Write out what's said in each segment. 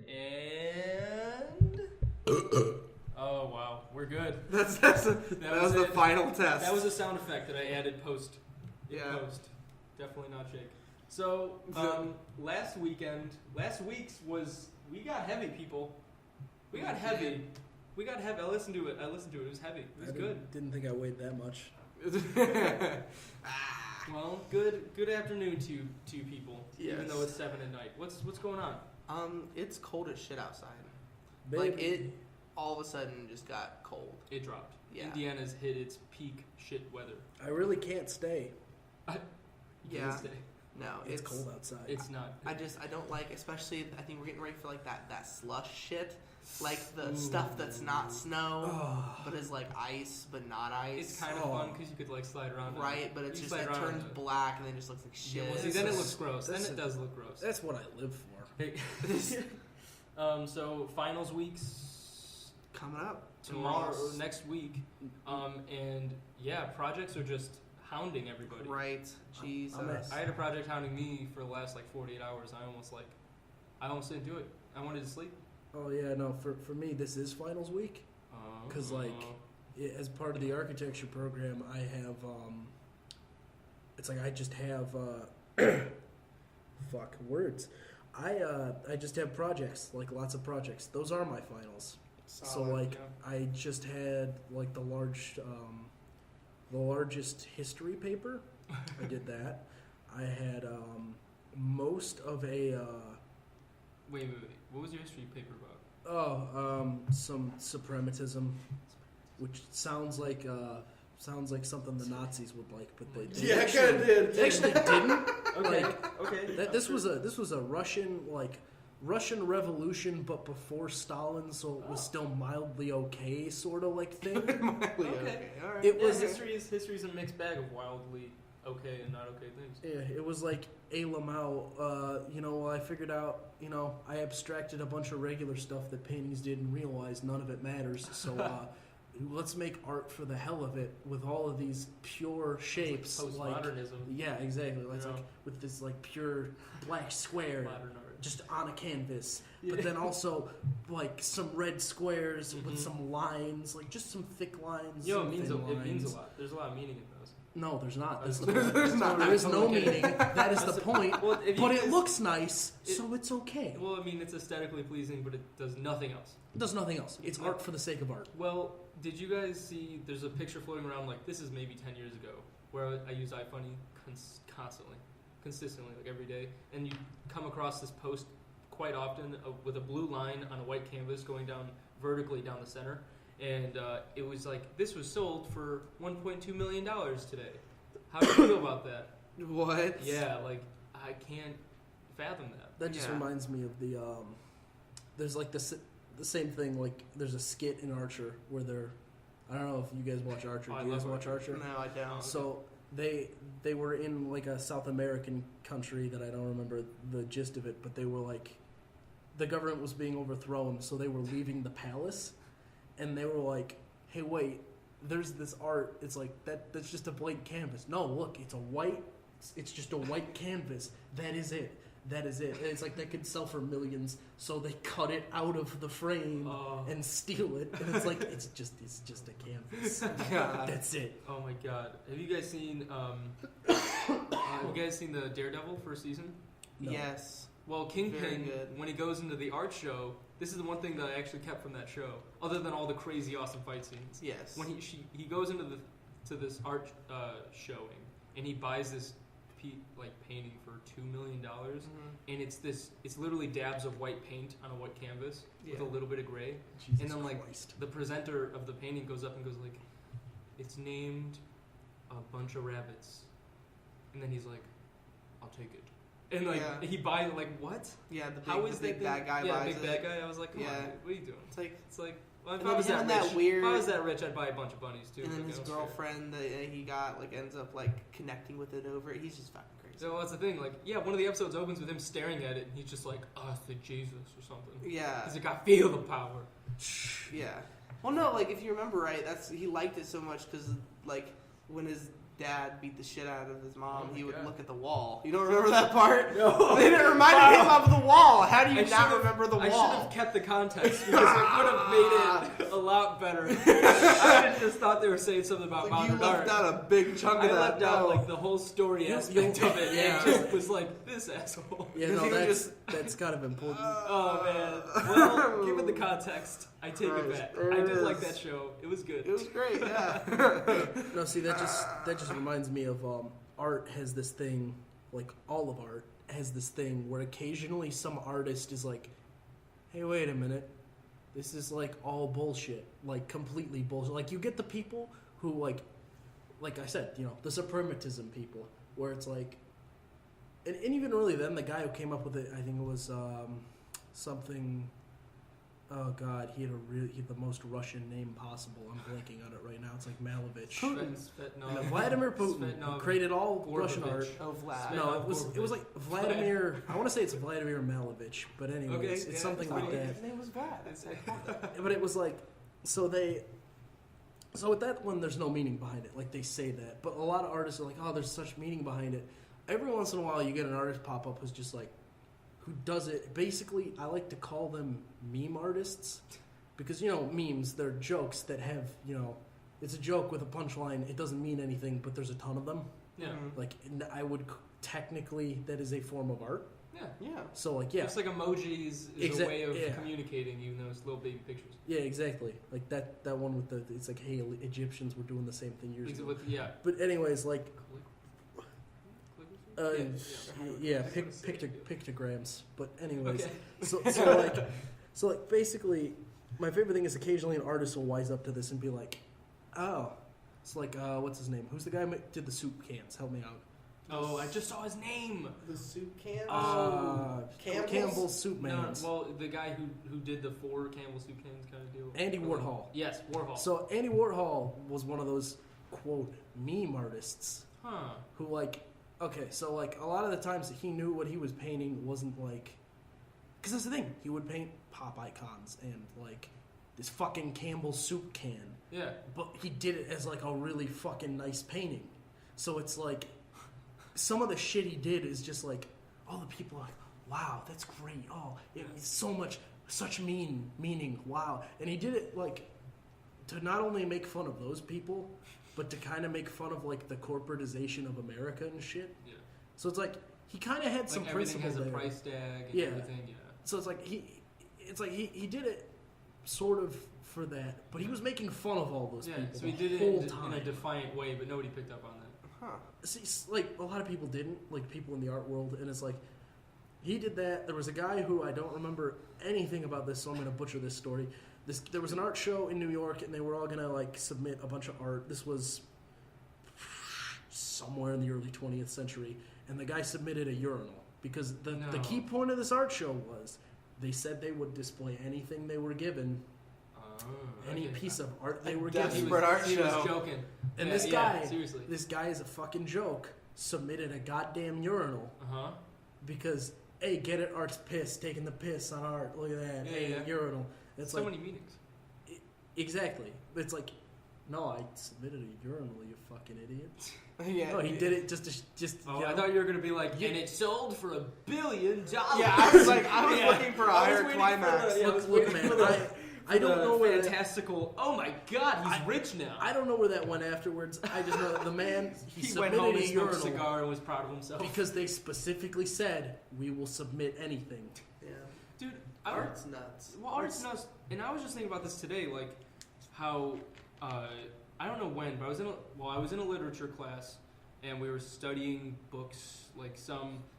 And oh wow, we're good. That was the final test. That was a sound effect that I added post. Yeah. Post. Definitely not shake. So last week's was we got heavy, people. We got heavy. I listened to it. It was heavy. It was good. Didn't think I weighed that much. Well, good afternoon to you people. Yes. Even though it's 7 at night. What's going on? It's cold as shit outside. Baby. Like it all of a sudden just got cold. It dropped. Yeah. Indiana's hit its peak shit weather. I really can't stay. You Yeah. can't stay. No, It's cold outside. It's not. I don't like, especially I think we're getting ready for like that slush shit. Like the stuff that's not snow, but is like ice, but not ice. It's kind of fun because you could like slide around. Right, but it's just it turns black and then it just looks like shit. Yeah, well, see, then it looks gross. Then it does look gross. That's what I live for. Hey. So finals week's coming up tomorrow or next week, and yeah, projects are just hounding everybody. Right, Jesus. I had a project hounding me for the last like 48 hours. I almost didn't do it. I wanted to sleep. Oh yeah, no. For me, this is finals week because as part of the architecture program, I have it's like I just have fuck words. I just have projects, like lots of projects. Those are my finals. Solid, so like yeah. I just had like the largest history paper. I did that. I had most of a. Wait. What was your history paper about? Some suprematism, which sounds like something the Nazis would like, but they didn't. Yeah, it kind of did. They actually didn't. Okay. This was a Russian Revolution, but before Stalin, so it was still mildly okay, sort of like thing. Mildly okay. All right. It was history's a mixed bag of wildly okay and not okay things. Yeah, it was like a Lamau. I figured out. I abstracted a bunch of regular stuff that paintings didn't realize. None of it matters. So let's make art for the hell of it with all of these pure shapes. It's like postmodernism. Yeah, exactly. It's like with this like pure black square. Modern art. Just on a canvas, Yeah. but then also like some red squares with some lines, like just some thick lines. It some means thin it means lines. a lot. There's a lot of meaning in those. No, there's not. There is no meaning. That is the point. Well, but it looks nice, so it's okay. Well, I mean, it's aesthetically pleasing, but it does nothing else. It does nothing else. It's art for the sake of art. Well, did you guys see? There's a picture floating around. Like this is maybe 10 years ago, where I use iFunny consistently, like every day, and you come across this post quite often with a blue line on a white canvas going down vertically down the center, and it was like this was sold for $1.2 million today. How do you feel about that? What? Yeah, like I can't fathom that. That just reminds me of the there's like the same thing. Like there's a skit in Archer where I don't know if you guys watch Archer. Do you guys watch Archer? No, I don't. So they were in like a South American country that I don't remember the gist of it, but they were like the government was being overthrown, so they were leaving the palace, and they were like, "Hey, wait, there's this art. It's like that's just a blank canvas. No, look, it's just a white canvas. That is it. And it's like that could sell for millions, so they cut it out of the frame and steal it, and it's like it's just a canvas. God. That's it. Oh my god! Have you guys seen the Daredevil first season? No. Yes. Well, Kingpin, when he goes into the art show, this is the one thing that I actually kept from that show, other than all the crazy awesome fight scenes. Yes. When he goes into this art showing, and he buys this painting for $2 million, and it's literally dabs of white paint on a white canvas with a little bit of gray. Jesus and then Christ. the presenter of the painting goes up and goes like, "It's named a bunch of rabbits," and then he's like, "I'll take it." And he buys what? Yeah, the big bad guy. Yeah, buys big bad guy. I was like, come on, what are you doing? It's like well, if and I was then that that rich, weird, if I was that rich, I'd buy a bunch of bunnies too. And then his girlfriend that he got ends up connecting with it over it. He's just fucking crazy. So that's the thing. One of the episodes opens with him staring at it, and he's just like, the Jesus or something. Yeah. Because it got feel the power. Yeah. Well, no, if you remember right, he liked it so much because when his dad beat the shit out of his mom, Oh my he would God. look at the wall. You don't remember that part? No. They didn't remind him of the wall. How do you not remember the I should wall? have kept the context because it would have made it a lot better. I just thought they were saying something about Like, you modern left art. out a big chunk I of that. left out No. like the whole story aspect of it. Yeah. And it just was like this asshole. Yeah, Because no, he would that's kind of important. Oh man. Well, given the context, I take it Christ, back. there I it did like is. that show. It was good. It was great, yeah. No, see, that just reminds me of art has this thing, like all of art has this thing where occasionally some artist is like, hey, wait a minute, this is like all bullshit, like completely bullshit. Like you get the people who like I said, you know, the suprematism people, where it's like, and even really then the guy who came up with it, I think it was something. Oh God, he had the most Russian name possible. I'm blanking on it right now. It's like Malevich. No, Vladimir Putin who created all Russian art. Oh, Vlad. No, it was like Vladimir. I want to say it's Vladimir Malevich, but anyways, Okay, it's yeah, something it's like fine. that. His name was Vlad. But it was like, so with that one, there's no meaning behind it. Like they say that, but a lot of artists are like, oh, there's such meaning behind it. Every once in a while, you get an artist pop up who's just like, who does it. Basically, I like to call them meme artists because, you know, memes, they're jokes that have, you know, it's a joke with a punchline. It doesn't mean anything, but there's a ton of them. Yeah. Like, I would technically, that is a form of art. Yeah. Yeah. So, like, yeah. Just like emojis is a way of communicating, even though it's little baby pictures. Yeah, exactly. Like that one with the, it's like, hey, Egyptians were doing the same thing years ago. Yeah. But anyways, like, Yeah. pictograms. But anyways, Okay. so like basically, my favorite thing is occasionally an artist will wise up to this and be like, oh, it's like what's his name? Who's the guy who did the soup cans? Help me out. Oh, I just saw his name. The soup can? Campbell's Soup No, Mans. well, the guy who did the 4 Campbell soup cans kind of deal. Andy Warhol. Yes, Warhol. So Andy Warhol was one of those quote meme artists Huh. who like, okay, so like a lot of the times he knew what he was painting wasn't like, because that's the thing, he would paint pop icons and like this fucking Campbell's soup can, Yeah. but he did it as like a really fucking nice painting. So it's like some of the shit he did is just like, oh, the people are like, wow, that's great. Oh, it's such meaning. Wow. And he did it like to not only make fun of those people, but to kind of make fun of like the corporatization of America and shit. Yeah. So it's like he kind of had some Like everything principle has a there. price tag and Yeah. everything. Yeah. So it's like he did it sort of for that, but he was making fun of all those Yeah. people So he the did it whole in time. a defiant way, but nobody picked up on that. Huh. See, like a lot of people didn't, like people in the art world, and it's like he did that. There was a guy who I don't remember anything about this, so I'm going to butcher this story. There was an art show in New York, and they were all going to like submit a bunch of art. This was somewhere in the early 20th century, and the guy submitted a urinal because the key point of this art show was they said they would display anything they were given. Any piece of art they were given. He was joking. And Yeah, this guy, seriously. this guy is a fucking joke. Submitted a goddamn urinal because, hey, get it? Art's pissed, taking the piss on art. Look at that. Yeah, hey, yeah. urinal. It's so like many meanings. exactly. It's like, no, I submitted a urinal. You fucking idiot. Yeah. No, he did it just. Oh, you know, I thought you were gonna be like, and it sold for $1 billion. Yeah, I was looking for a higher waiting climax. for the- look, man. I don't know where fantastical. Oh my God, he's rich now. I don't know where that went afterwards. I just know that the man he went submitted home a and smoked a urinal cigar and was proud of himself. because they specifically said we will submit anything. Yeah. Dude, Art's nuts. Well, art's nuts. And I was just thinking about this today, like how I don't know when, but I was in a literature class and we were studying books like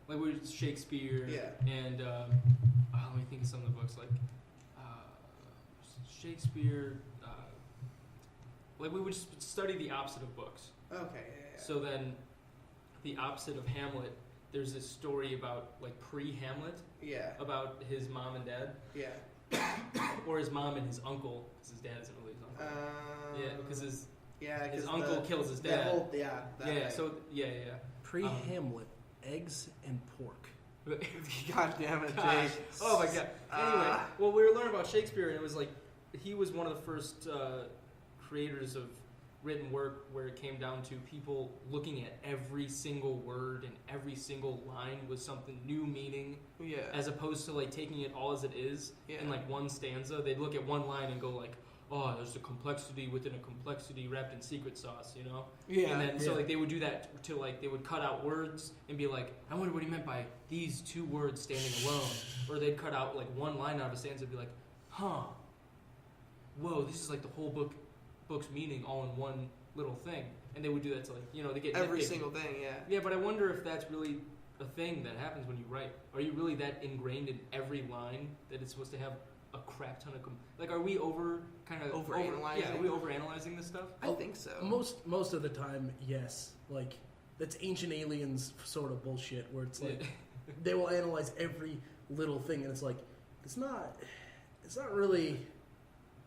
we were Shakespeare. Yeah. And let me think of some of the books like Shakespeare. Like we would just study the opposite of books. Okay. Yeah. So then, the opposite of Hamlet, there's this story about like pre-Hamlet Yeah. about his mom and dad. Yeah. Or his mom and his uncle, because his dad isn't really his uncle. Yeah, because his uncle kills his dad. Yeah. Pre-Hamlet, eggs and pork. God damn it, Gosh. Jake. Oh my God. Anyway, well, we were learning about Shakespeare, and it was like he was one of the first creators of written work where it came down to people looking at every single word and every single line with something new meaning, as opposed to like taking it all as it is in like one stanza. They'd look at one line and go like, oh, there's a complexity within a complexity wrapped in secret sauce, you know? And then so like they would do that to like they would cut out words and be like, I wonder what he meant by these two words standing alone. Or they'd cut out like one line out of a stanza and be like, huh, whoa, this is like the whole book's meaning all in one little thing. And they would do that to like, you know, they get every nitpicky. single thing, Yeah, but I wonder if that's really a thing that happens when you write. Are you really that ingrained in every line that it's supposed to have a crap ton of like, are we overanalyzing? Yeah, are we overanalyzing this stuff? I think so. Most of the time, yes. Like that's Ancient Aliens sort of bullshit, where it's like they will analyze every little thing, and it's like it's not really.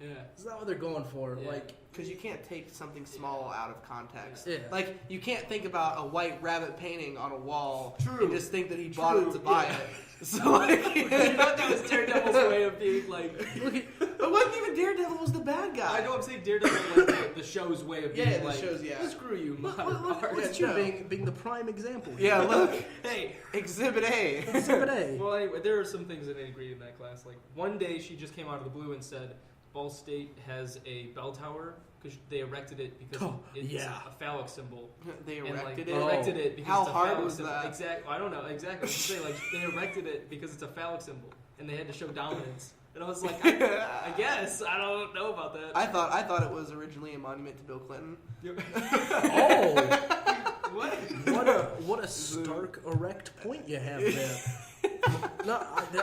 Yeah, it's not what they're going for. Yeah. Like, because you can't take something small out of context. Yeah. Like you can't think about a white rabbit painting on a wall True. and just think that he bought it to buy it. So like, you thought that was Daredevil's way of being like. It wasn't even Daredevil was the bad guy. I know I'm saying Daredevil was the show's way of being the like. show's Screw you, look art. at you being the prime example. Yeah, look. Hey, Exhibit A. Exhibit A. Well, anyway, there are some things that I agreed in that class. Like one day, she just came out of the blue and said, Ball State has a bell tower because they erected it because it's a phallic symbol. They And, erected they it. erected it because How it's a hard phallic was symbol. that? Exactly. I don't know exactly. I'm just saying, like they erected it because it's a phallic symbol, and they had to show dominance. And I was like, I guess I don't know about that. I thought it was originally a monument to Bill Clinton. Oh, what? What a stark erect point you have there. No,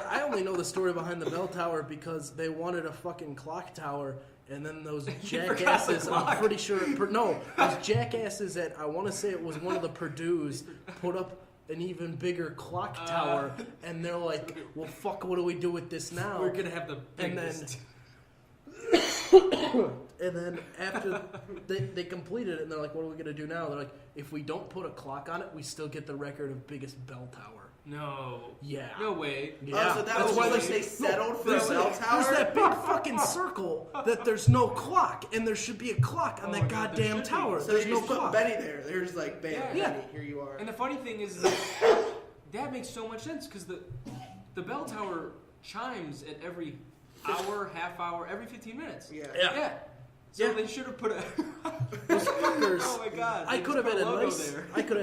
I only know the story behind the bell tower because they wanted a fucking clock tower, and then those jackasses, I'm pretty sure, those jackasses at, I want to say it was one of the Purdue's, put up an even bigger clock tower, and they're like, well, fuck, what do we do with this now? We're going to have the biggest. And then after they completed it, and they're like, what are we going to do now? They're like, if we don't put a clock on it, we still get the record of biggest bell tower. No. Yeah. No way. Yeah. Oh, so that was why they settled for the bell tower? There's that big fucking circle that there's no clock, and there should be a clock on that goddamn tower. So there's they no just put clock. Benny there. They're just like, bam, Yeah. Benny, here you are. And the funny thing is that makes so much sense because the bell tower chimes at every hour, half hour, every 15 minutes. Yeah. So they should have put a. Those fuckers. Oh my god! I could have had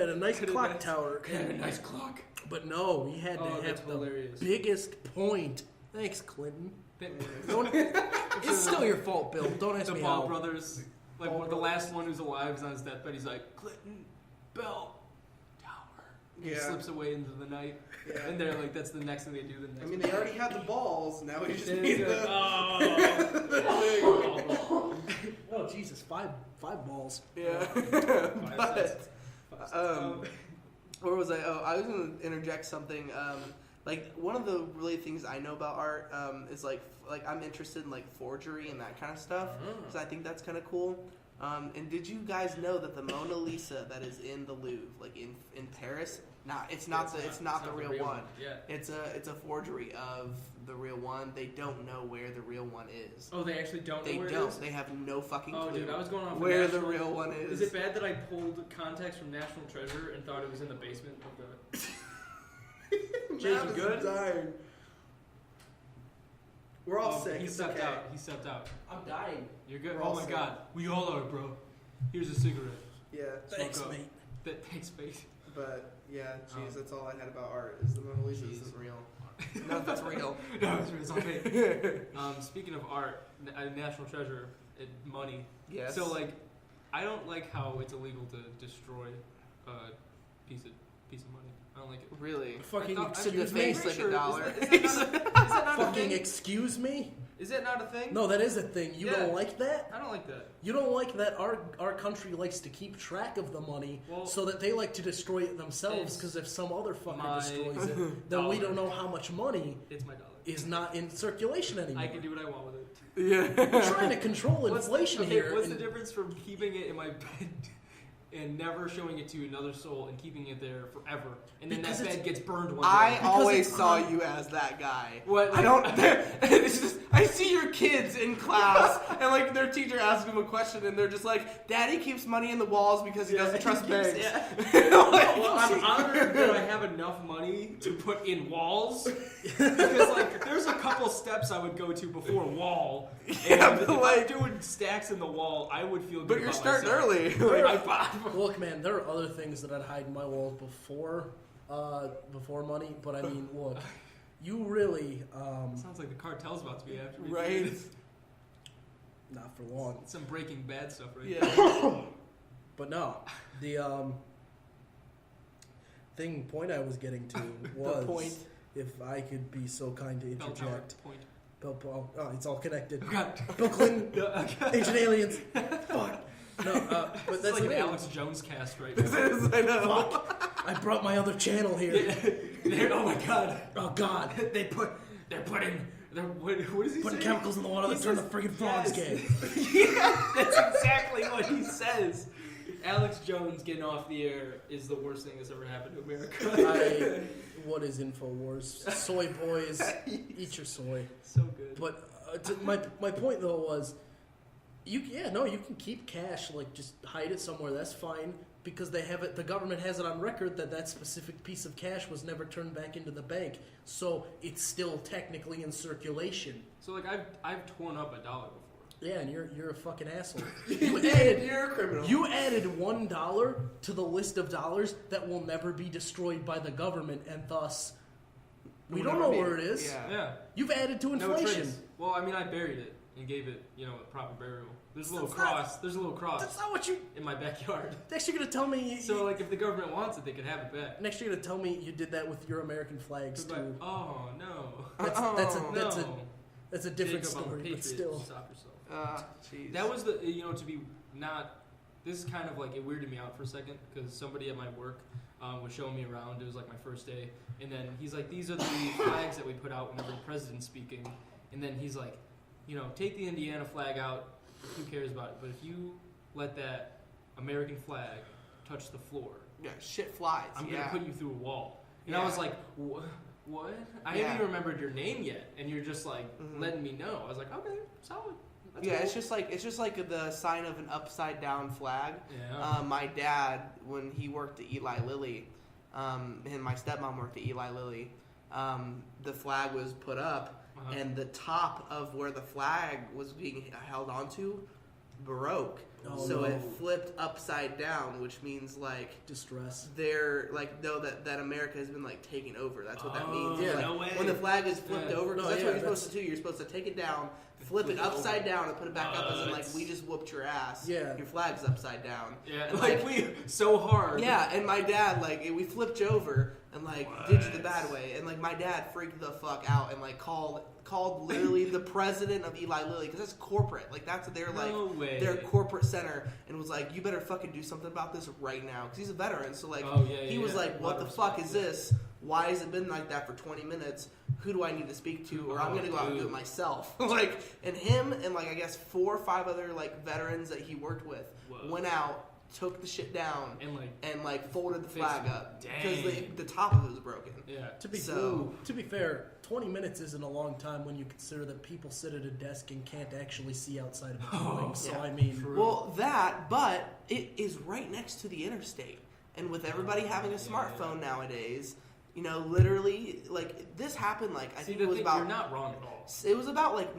a nice clock tower. A nice clock. But no, he had to have the hilarious. biggest point. Thanks, Clinton. It's still your fault, Bill. Don't ask The me Ball how. brothers, like Ball the last one who's alive is on his deathbed. He's like Clinton Bell Tower. He slips away into the night, and they're like, "That's the next thing they do." I mean, they already had the balls. Now we just It's need like, the. Oh Jesus, five balls. Yeah. But, Where was I? Oh, I was going to interject something. Like one of the really things I know about art is like I'm interested in like forgery and that kind of stuff because I think that's kind of cool. And did you guys know that the Mona Lisa that is in the Louvre, like in Paris, it's not the real one. Yeah. It's a forgery of the real one. They don't know where the real one is. Oh, they actually don't know They where it don't. is? They have no fucking clue. Oh, dude, I was going off of where the National- real one is. Is it bad that I pulled context from National Treasure and thought it was in the basement of the... Jake, Matt you is good? dying. We're all sick. He It's stepped okay. out. He stepped out. I'm dying. You're good? We're Oh all my sick. god. We all are, bro. Here's a cigarette. Yeah, Thanks, up. mate. Thanks, mate. but yeah, jeez, that's all I had about art. Is the Mona Lisa isn't real? No, that's real. No, it's not fake. Speaking of art, National Treasure, money. Yes. So, like, I don't like how it's illegal to destroy a piece of money. I don't like it. Really? Fucking I thought- excuse the me. face like Sure. a dollar. Is that not a Fucking thing? excuse me. Is that not a thing? No, that is a thing. You Yeah. don't like that? I don't like that. You don't like that our country likes to keep track of the money Well, so that they like to destroy it themselves it's because if some other fucker my destroys it, then we don't know how much money It's my dollar. is not in circulation anymore. I can do what I want with it. Yeah. We're trying to control inflation here. What's and the difference from keeping it in my bed and never showing it to another soul and keeping it there forever, and then Because that it's- bed gets burned one I day? Because always it's saw on- you as that guy. What? I don't. It's just I see your kids in class, and like their teacher asks them a question, and they're just like, "Daddy keeps money in the walls because he doesn't trust banks." Yeah. Well, I'm honored that I have enough money to put in walls because like there's a couple steps I would go to before wall. Yeah, And but, if like- I'm doing stacks in the wall, I would feel good. But you're about starting myself. early. Look, man, there are other things that I'd hide in my walls before money. But I mean, look, you really Sounds like the cartel's about to be after me. Right. not for long. Some Breaking Bad stuff, right? Yeah. But no, the point I was getting to was point. if I could be so kind to Bell Tower interject. Point. Oh, it's all connected. God. Bill Clinton, Ancient Aliens. Fuck. No, but It's that's like an the thing. Alex Jones cast right now. I know. Fuck. I brought my other channel here. Oh my God. Oh God. They're putting. What does he Putting say? chemicals in the water that He turn the says- friggin' frogs yes. gay. Yeah, that's exactly what he says. Alex Jones getting off the air is the worst thing that's ever happened to America. What is InfoWars? Soy boys, eat your soy. So good. But my point though was, you can keep cash, like just hide it somewhere. That's fine because they have it. The government has it on record that specific piece of cash was never turned back into the bank, so it's still technically in circulation. So like I've torn up $1 before. Yeah, and you're a fucking asshole. You're a criminal. You added $1 to the list of dollars that will never be destroyed by the government, and thus we don't know where it is. Yeah. Yeah. You've added to No inflation. trace. Well, I mean, I buried it and gave it, a proper burial. There's a little That's not- cross. There's a little cross That's not what you. in my backyard. Next, you're gonna tell me. So like, if the government wants it, they can have it back. Next, you're gonna tell me you did that with your American flags It's like, too. oh no. That's a different Jacob, I'm a story, but patriot. still. Stop yourself. Jeez. That was this is kind of like, it weirded me out for a second because somebody at my work was showing me around. It was like my first day, and then he's like, "These are the flags that we put out whenever the president's speaking." And then he's like, take the Indiana flag out. Who cares about it? But if you let that American flag touch the floor, Yeah, shit flies. I'm yeah. gonna put you through a wall. And Yeah. I was like, what? I Yeah. haven't even remembered your name yet, and you're just like Mhm. letting me know. I was like, okay, solid. That's Yeah, cool. it's just like the sign of an upside down flag. Yeah. My dad, when he worked at Eli Lilly, and my stepmom worked at Eli Lilly, the flag was put up, Uh-huh. and the top of where the flag was being held onto broke. Oh, So no. it flipped upside down, which means like Distress. they're like know that America has been like taken over. That's what that means. yeah. Like, No way. when the flag is flipped Yeah. over, because No, that's yeah, what you're supposed that's- to do. You're supposed to take it down, flip it Flip it upside over. down, and put it back up, as in like It's- we just whooped your ass. Yeah. Your flag's upside down. Yeah, And, like we so hard. Yeah, and my dad we flipped you over and like did you the bad way, and like my dad freaked the fuck out and like called literally the president of Eli Lilly, because that's corporate, like that's their like No way. their corporate center, and was like, you better fucking do something about this right now, because he's a veteran. So like Oh, yeah, he yeah, was yeah. like, what Lot the of fuck respect, is this? Why has it been like that for 20 minutes? Who do I need to speak to, or I'm Oh, gonna go out and do dude. it myself. Like, and him and like I guess 4 or 5 other like veterans that he worked with Whoa. went out, took the shit down, And like, folded the Fixed flag it. up Dang. because the top of it was broken. yeah. To be fair, 20 minutes isn't a long time when you consider that people sit at a desk and can't actually see outside of a building. So yeah. I mean, True. Well, but it is right next to the interstate, and with everybody having a smartphone nowadays, literally like this happened. Like I See, think it was you're about not wrong at all. it was about like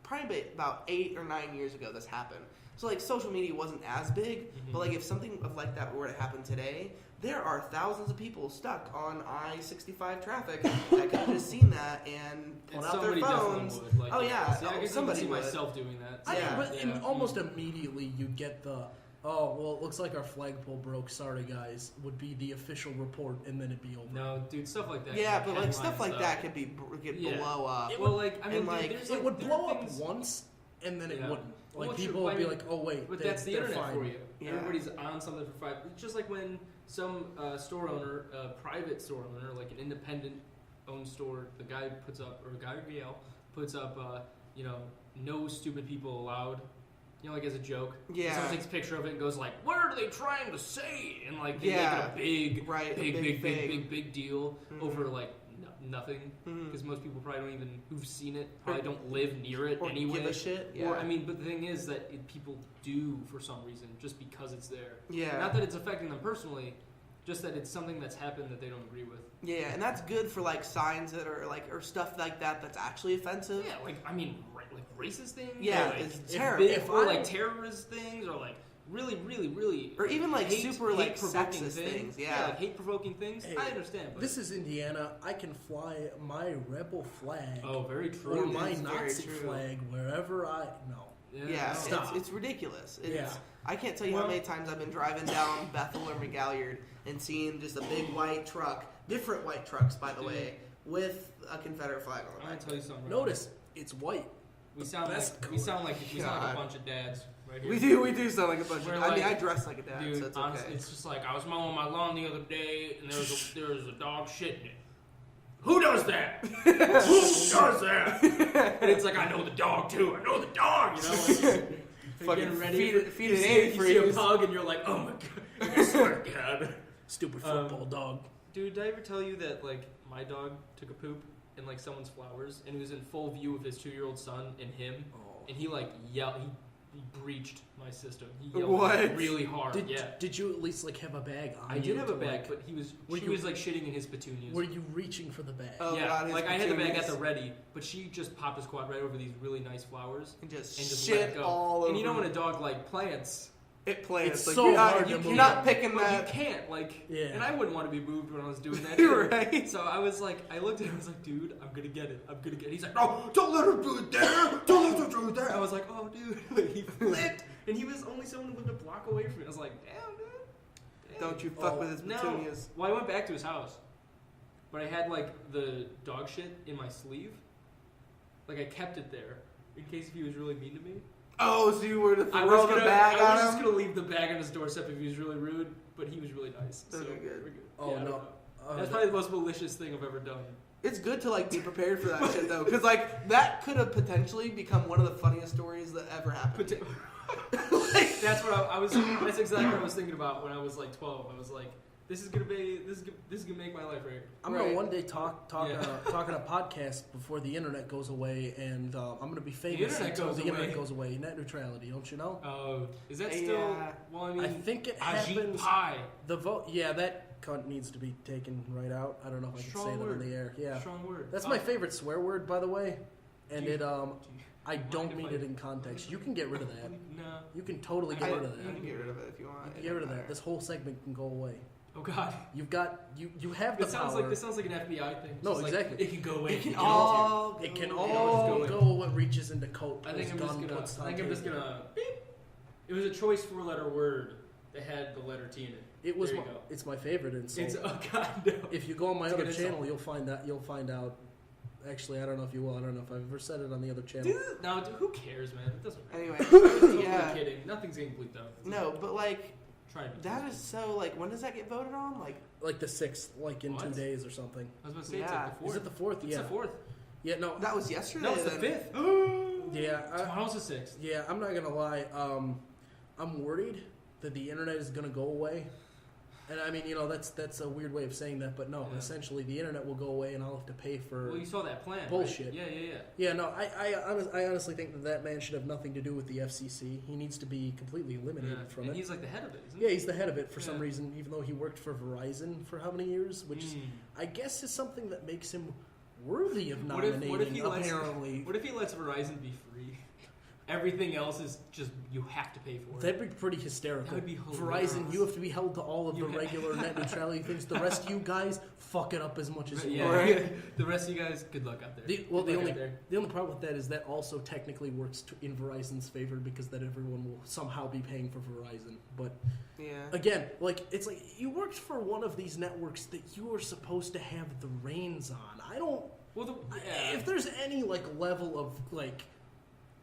probably about 8 or 9 years ago this happened. So like social media wasn't as big, but like if something like that were to happen today, there are thousands of people stuck on I-65 traffic that could have just seen that and pulled out their somebody phones. definitely would. Like, Oh, yeah. See, I can Somebody see would. myself doing that. I mean, Yeah. but Yeah. almost immediately you get the, oh, well, it looks like our flagpole broke. Sorry, guys, would be the official report, and then it'd be over. No, dude, stuff like that. Yeah, like but like headline stuff like that could Yeah. blow up. It Well, like I mean, and, dude, like, there's, It would there blow are up things- once, and then it Yeah. wouldn't. Like, Well, people true. would I be mean, like, oh, wait. But that's the they're internet fine. for you. Yeah. Everybody's on something for 5. It's just like when some store owner, private store owner, like an independent owned store, the guy puts up, or guy or gal puts up, no stupid people allowed. Like as a joke. Yeah. Someone takes a picture of it and goes like, "What are they trying to say?" And like they Yeah. make it a big, Right, a big, big big, big, thing. big, big deal Mhm. over like nothing Mhm. because most people probably don't even who've seen it probably don't live near it or anyway. give a shit. Yeah. Or I mean, but the thing is that people do for some reason just because it's there. Yeah. Not that it's affecting them personally, just that it's something that's happened that they don't agree with. Yeah, and that's good for like signs that are like or stuff like that that's actually offensive. Yeah, like I mean, like racist things. Yeah, or, like, it's if terrible. big- or like terrorist things, or like really, Or even like super like hate-provoking sexist things. Yeah. like hate-provoking things. Hey, I understand. But This is Indiana. I can fly my rebel flag oh, very or true. my It's very Nazi true. flag wherever I no. Yeah, Stop. it's ridiculous. It's, Yeah. I can't tell you how many times I've been driving down Bethel or McGalliard and seeing just a big white truck, different white trucks, by the way, with a Confederate flag on I'm the gonna back. tell you something. Notice it's white. We sound That's like we sound like a God. bunch of dads right here. We do sound like a bunch of. We're I mean, like- I dress like a dad, Dude, so it's honestly, okay. it's just like I was mowing my lawn the other day, and there was a dog shitting it. Who does that? Who does that? And it's like I know the dog too. I know the dog. You know, like, you're Fucking getting ready. feed you it see, in you see a freeze. pug, and you're like, oh my god, I swear to God. Stupid football dog. Dude, did I ever tell you that like my dog took a poop in like someone's flowers, and he was in full view of his 2-year-old son and him, and he like yelled. He breached my system. He yelled What? really hard. Did you at least like have a bag on I you did have to, a bag, like, but she you- was like shitting in his petunias. were you reaching for the bag? Oh, yeah, God, his like I had the bag at petunias. the ready, but she just popped his quad right over these really nice flowers And just and just let it shit go. all over. And you know when a dog like plants, it plants. It's like, so you're not, hard to you're move. not picking but that. you can't like. Yeah. And I wouldn't want to be moved when I was doing that. You're either. right. So I was like, I looked at him, I was like, dude, I'm gonna get it. I'm gonna get it. He's like, no, don't let her do it there. Don't let her do it there. I was like, oh, dude. Like, he flipped, and he was only someone who lived a block away from me. I was like, damn, dude. Damn. Don't you fuck with his No. petunias. Well, I went back to his house, but I had like the dog shit in my sleeve. Like I kept it there in case if he was really mean to me. Oh, so you were to I throw was the gonna, bag I was on just him? gonna leave the bag on his doorstep if he was really rude, but he was really nice. So Okay, good. we're good. Oh, Yeah, I don't no. know. That's probably the most malicious thing I've ever done. It's good to like be prepared for that shit though, because like that could have potentially become one of the funniest stories that ever happened. Like, That's what I was. That's exactly what I was thinking about when I was like 12. I was like, this is gonna make my life right. I'm Right. gonna one day talk Yeah. talking a podcast before the internet goes away, and I'm gonna be famous internet until goes the internet away. goes away. Net neutrality, don't you know? Oh, is that Yeah. still? Well, I mean, I think it Ajit happens. Pai. The vote, yeah, that cunt needs to be taken right out. I don't know if I can Strong say that word. on the air. Yeah, Strong word. that's my favorite swear word, by the way, and Dude, I don't if mean I- it in context. You can get rid of that. No. You can totally get I, rid of you that. can get rid of it if you want. You can It get rid of doesn't that. This matter. whole segment can go away. Oh God. You have the This sounds power. like an FBI thing. No, Just like, exactly. it can go away. It can if you want all. It can go all just go go what reaches into coat. to. I think I'm pulls just gun, gonna. puts I think on I'm just table. gonna. Beep. It was a choice 4-letter word that had the letter T in it. It was There my, you go. it's my favorite insult. It's oh God no. If you go on my It's a other good channel, insult. you'll find out. Actually, I don't know if you will. I don't know if I've ever said it on the other channel. Dude, no, dude, who cares, man? It doesn't matter. Anyway, I'm totally yeah. kidding. Nothing's getting bleeped out. No, but like Try to be that pleasant. is so like when does that get voted on? Like Like the 6th, like in 2 What? days or something. I was about to say Yeah. it's like the 4th. Is it the 4th? It's Yeah. the 4th. Yeah. No. that was yesterday. No, it's the then. 5th. Yeah. Tomorrow's the 6th. Yeah. I'm not gonna lie. I'm worried that the internet is gonna go away. And I mean, that's a weird way of saying that, but no, Yeah. essentially the internet will go away, and I'll have to pay for. Well, you saw that plan. right? Bullshit. Yeah. Yeah, no, I honestly think that man should have nothing to do with the FCC. He needs to be completely eliminated Yeah. from And it. he's like the head of it, isn't Yeah, he? he's the head of it for some Yeah. reason, even though he worked for Verizon for how many years, which is, Mm. I guess is something that makes him worthy of What if nominating, he lets- apparently. What if he lets Verizon be free? Everything else is just you have to pay for it. That'd be pretty hysterical. That would be hilarious. Verizon, you have to be held to all of the You ha- regular net neutrality things. The rest of you guys, fuck it up as much as you Yeah. want. Right. The rest of you guys, good luck out there. The Good luck out there. only problem with that is that also technically works in Verizon's favor because then everyone will somehow be paying for Verizon. But Yeah. again, like it's like you worked for one of these networks that you are supposed to have the reins on. I don't. Well, yeah. If there's any like level of like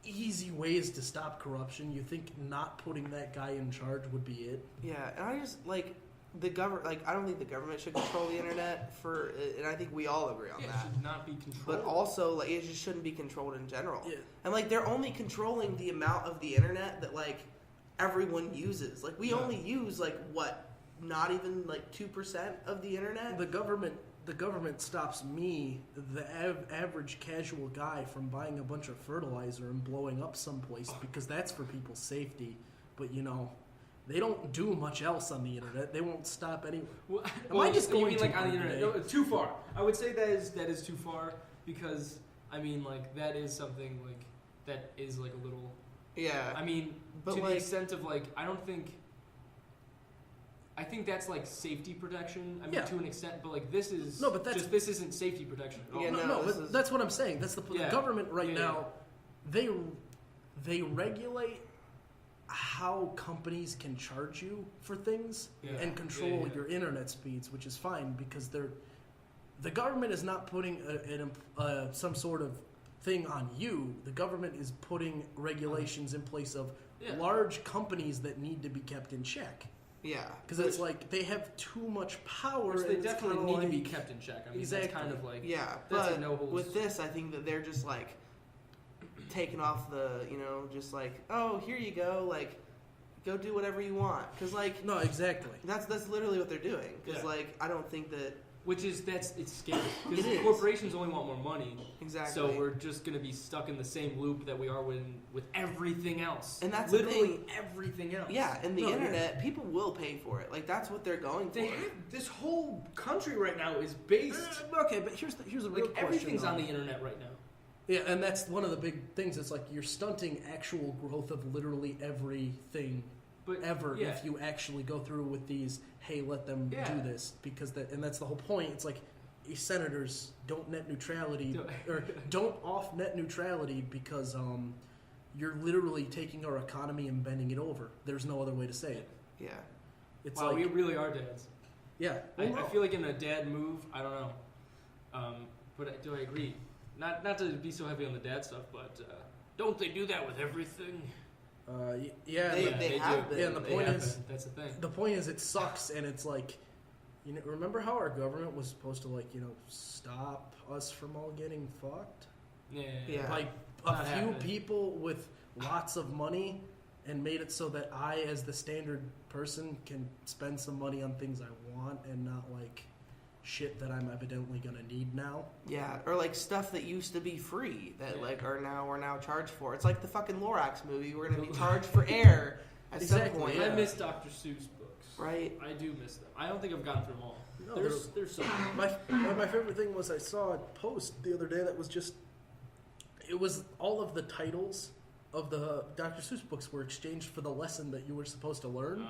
easy ways to stop corruption, you think not putting that guy in charge would be it? Yeah, and I just like the government. Like, I don't think the government should control the internet and I think we all agree on Yeah, it that. should not be controlled. But also, like, it just shouldn't be controlled in general. Yeah. And like, they're only controlling the amount of the internet that like everyone uses. Like, we Yeah. only use like what, not even like 2% of the internet. The government the government stops me, the average casual guy, from buying a bunch of fertilizer and blowing up someplace because that's for people's safety. But, you know, they don't do much else on the internet. They won't stop any. Well, Am I just you going mean too like on the far internet? today? No, it's too far. I would say that is too far because I mean like that is something like that is like a little. Yeah. I mean, But to the like- extent of like, I think that's like safety protection. I mean, Yeah. to an extent, but like this is No, but that's- this isn't safety protection at all. Yeah, No, this but is- that's what I'm saying. That's the Yeah. government right Yeah, now. They regulate how companies can charge you for things Yeah. and control Yeah. your internet speeds, which is fine because the government is not putting some sort of thing on you. The government is putting regulations in place of Yeah. large companies that need to be kept in check. Yeah. Because it's like they have too much power. Which they and it's definitely kinda need to be like- kept in check. I mean, Exactly. that's kind of like Yeah, that's but a no holds. with this, I think that they're just like taking off the, you know, just like, oh, here you go, like, go do whatever you want, because like No, exactly. that's literally what they're doing. Because Yeah. like I don't think that Which is it's scary because It is. corporations only want more money. exactly. So we're just going to be stuck in the same loop that we are with everything else. And that's the literally thing. everything else. Yeah, and the No, yeah. internet, people will pay for it. Like that's what they're going for. They have this whole country right now is based Okay, but here's the real like question. everything's though. on the internet right now. Yeah, and that's one of the big things. It's like you're stunting actual growth of literally everything But ever yeah. if you actually go through with these. Hey, let them Yeah. do this because that's the whole point. It's like senators don't net neutrality or don't off net neutrality because you're literally taking our economy and bending it over. There's no other way to say it. Yeah. It's Wow, like we really are dads. yeah. I Well, no. feel like in a dad move, I don't know. But do I agree? Not to be so heavy on the dad stuff, but don't they do that with everything? Yeah, They- the- they do. have been. Yeah, and the They point have is- been. That's the thing. the point is it sucks and it's like you know, remember how our government was supposed to like, you know, stop us from all getting fucked? Yeah. By a Not few happening. people with lots of money and made it so that I as the standard person can spend some money on things I want and not like shit that I'm evidently gonna need now. Yeah, or like stuff that used to be free that like we're now charged for. It's like the fucking Lorax movie. We're gonna be charged for air at Exactly, some point, yeah. I miss Dr. Seuss books. right? I do miss them. I don't think I've gotten through them all. No, There's some. my favorite thing was I saw a post the other day that was just it was all of the titles of the Dr. Seuss books were exchanged for the lesson that you were supposed to learn.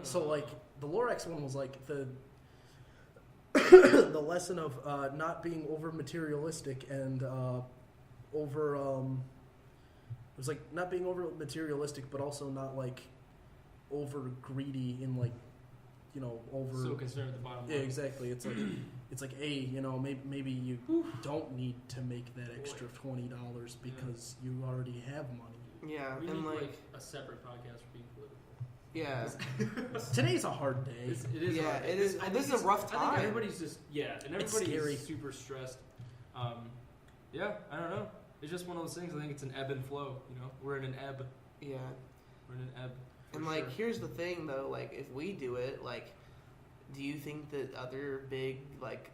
So like the Lorax one was like the the lesson of not being over materialistic and over it was like not being over materialistic but also not like over greedy in like, you know, over so concerned with the bottom line. yeah, exactly. It's like hey, you know, maybe you don't need to make that extra $20 because you already have money. Yeah, We and need like a separate podcast for being political. yeah, Today's a hard day. It is. Yeah, hard. it is. I And think this is a rough I think time. everybody's just and It's everybody scary. is super stressed. Yeah, I don't know. It's just one of those things. I think it's an ebb and flow. You know, we're in an ebb. yeah. We're in an ebb. for And like, sure. here's the thing though. Like, if we do it, like, do you think that other big like